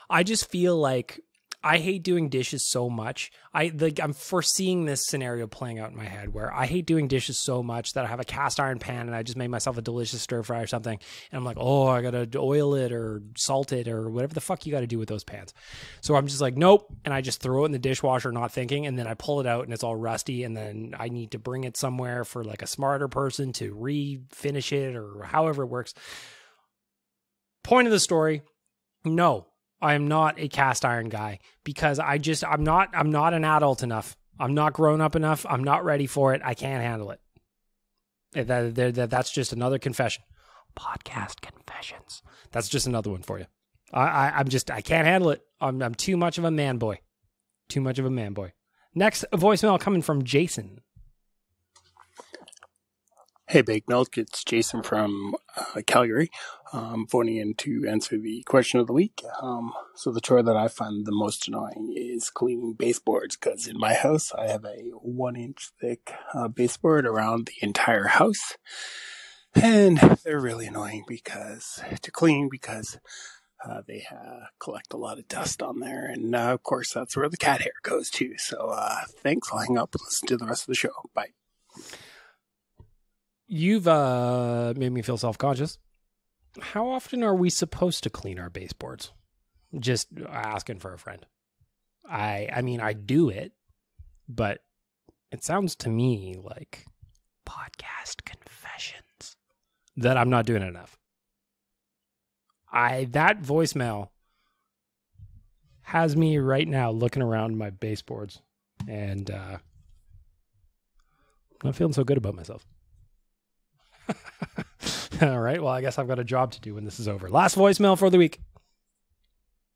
I just feel like I hate doing dishes so much. I'm foreseeing this scenario playing out in my head where I hate doing dishes so much that I have a cast iron pan and I just made myself a delicious stir fry or something. And I'm like, oh, I got to oil it or salt it or whatever the fuck you got to do with those pans. So I'm just like, nope. And I just throw it in the dishwasher, not thinking. And then I pull it out and it's all rusty. And then I need to bring it somewhere for like a smarter person to refinish it or however it works. Point of the story. No. I am not a cast iron guy because I'm not an adult enough. I'm not grown up enough. I'm not ready for it. I can't handle it. That's just another confession. Podcast confessions. That's just another one for you. I can't handle it. I'm too much of a man boy. Next voicemail coming from Jason. Hey, Big Milk. It's Jason from Calgary. Phoning in to answer the question of the week. So the chore that I find the most annoying is cleaning baseboards, because in my house I have a 1-inch thick baseboard around the entire house, and they're really annoying to clean because they collect a lot of dust on there, and of course that's where the cat hair goes too. So thanks. I'll hang up and listen to the rest of the show. Bye. You've made me feel self-conscious. How often are we supposed to clean our baseboards? Just asking for a friend. I mean, I do it, but it sounds to me like podcast confessions that I'm not doing enough. That voicemail has me right now looking around my baseboards, and I'm not feeling so good about myself. All right, well, I guess I've got a job to do when this is over. Last voicemail for the week.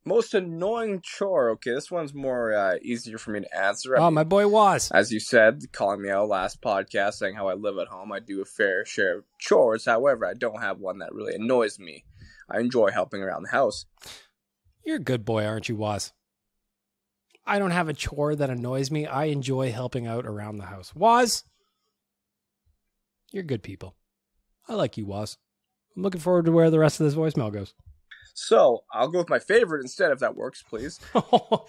Most annoying chore. Okay, this one's more easier for me to answer. My boy was. As you said, calling me out last podcast, saying how I live at home. I do a fair share of chores. However, I don't have one that really annoys me. I enjoy helping around the house. You're a good boy, aren't you, Waz? I don't have a chore that annoys me. I enjoy helping out around the house. Waz, you're good people. I like you, Waz. I'm looking forward to where the rest of this voicemail goes. So, I'll go with my favorite instead, if that works, please. All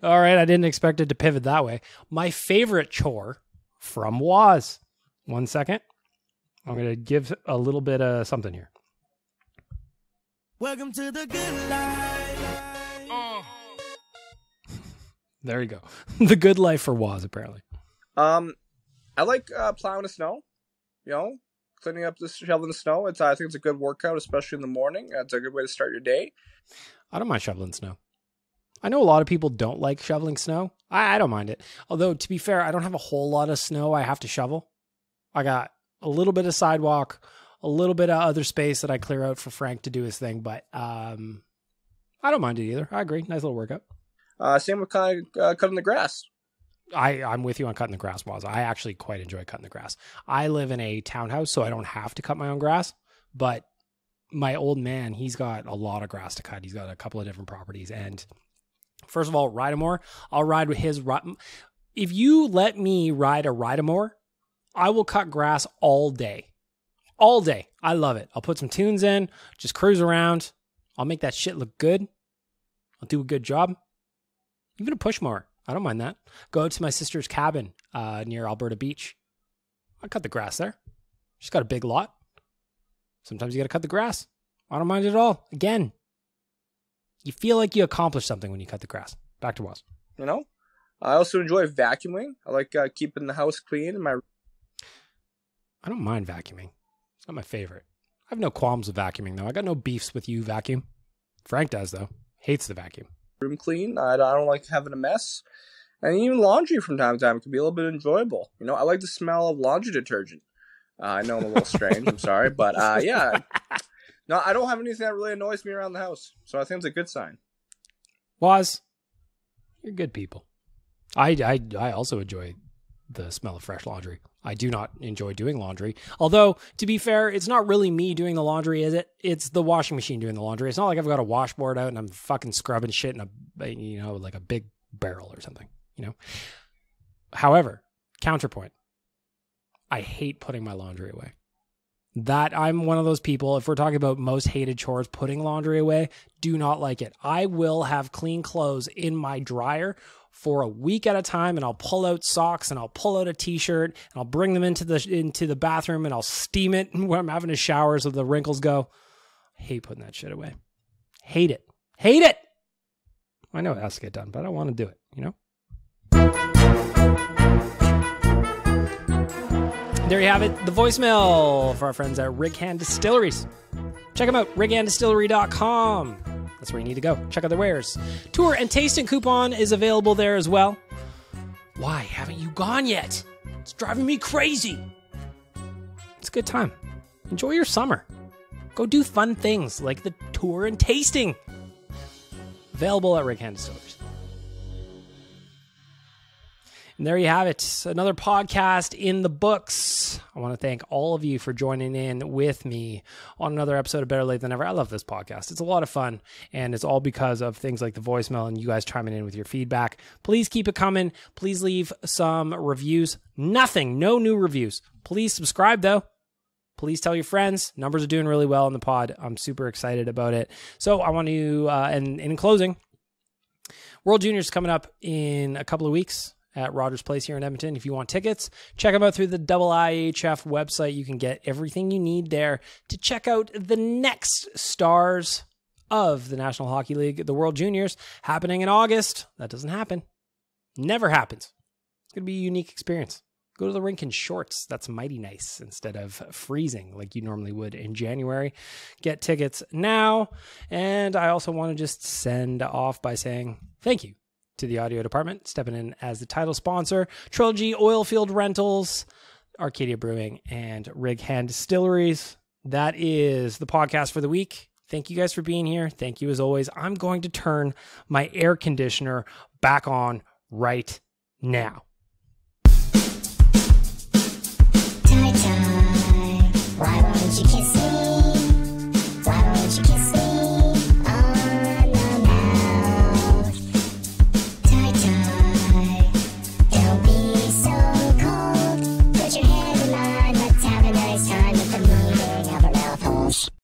right, I didn't expect it to pivot that way. My favorite chore from Waz. 1 second. I'm going to give a little bit of something here. Welcome to the good life. There you go. The good life for Waz, apparently. I like plowing the snow. cleaning up shoveling the snow. I think it's a good workout, especially in the morning. It's a good way to start your day. I don't mind shoveling snow. I know a lot of people don't like shoveling snow. I don't mind it. Although, to be fair, I don't have a whole lot of snow I have to shovel. I got a little bit of sidewalk, a little bit of other space that I clear out for Frank to do his thing, but I don't mind it either. I agree. Nice little workout. Same with kind of cutting the grass. I'm with you on cutting the grass, Waz. I actually quite enjoy cutting the grass. I live in a townhouse, so I don't have to cut my own grass, but my old man, he's got a lot of grass to cut. He's got a couple of different properties, and first of all, Ride-A-More, I'll ride with his. If you let me ride a Ride-A-More, I will cut grass all day. All day. I love it. I'll put some tunes in, just cruise around. I'll make that shit look good. I'll do a good job. Even a push mower. I don't mind that. Go out to my sister's cabin near Alberta Beach. I cut the grass there. She's got a big lot. Sometimes you got to cut the grass. I don't mind it at all. Again, you feel like you accomplished something when you cut the grass. Back to Waz. You know, I also enjoy vacuuming. I like keeping the house clean. I don't mind vacuuming. It's not my favorite. I have no qualms with vacuuming, though. I got no beefs with you, vacuum. Frank does, though. Hates the vacuum. Room clean. I don't like having a mess. And even laundry from time to time can be a little bit enjoyable. You know, I like the smell of laundry detergent. I know I'm a little strange. I'm sorry. But yeah. No, I don't have anything that really annoys me around the house. So I think it's a good sign. Waz, you're good people. I also enjoy the smell of fresh laundry. I do not enjoy doing laundry. Although, to be fair, it's not really me doing the laundry, is it? It's the washing machine doing the laundry. It's not like I've got a washboard out and I'm fucking scrubbing shit in like a big barrel or something, you know? However, counterpoint, I hate putting my laundry away. That I'm one of those people, if we're talking about most hated chores, putting laundry away, do not like it. I will have clean clothes in my dryer for a week at a time, and I'll pull out socks and I'll pull out a t-shirt and I'll bring them into the bathroom and I'll steam it when I'm having a shower so the wrinkles go. I hate putting that shit away. Hate it. Hate it. I know it has to get done, but I don't want to do it, you know? There you have it, the voicemail for our friends at Rig Hand Distilleries. Check them out, righanddistillery.com. That's where you need to go. Check out their wares. Tour and tasting coupon is available there as well. Why haven't you gone yet? It's driving me crazy. It's a good time. Enjoy your summer. Go do fun things like the tour and tasting. Available at Rig Hand Distilleries. And there you have it. Another podcast in the books. I want to thank all of you for joining in with me on another episode of Better Late Than Never. I love this podcast. It's a lot of fun, and it's all because of things like the voicemail and you guys chiming in with your feedback. Please keep it coming. Please leave some reviews. No new reviews. Please subscribe, though. Please tell your friends. Numbers are doing really well in the pod. I'm super excited about it. So I want to, and in closing, World Juniors coming up in a couple of weeks at Rogers Place here in Edmonton. If you want tickets, check them out through the IIHF website. You can get everything you need there to check out the next stars of the National Hockey League, the World Juniors, happening in August. That doesn't happen. Never happens. It's going to be a unique experience. Go to the rink in shorts. That's mighty nice instead of freezing like you normally would in January. Get tickets now. And I also want to just send off by saying thank you to the audio department, stepping in as the title sponsor, Trilogy Oilfield Rentals, Arcadia Brewing, and Rig Hand Distilleries. That is the podcast for the week. Thank you guys for being here. Thank you as always. I'm going to turn my air conditioner back on right now.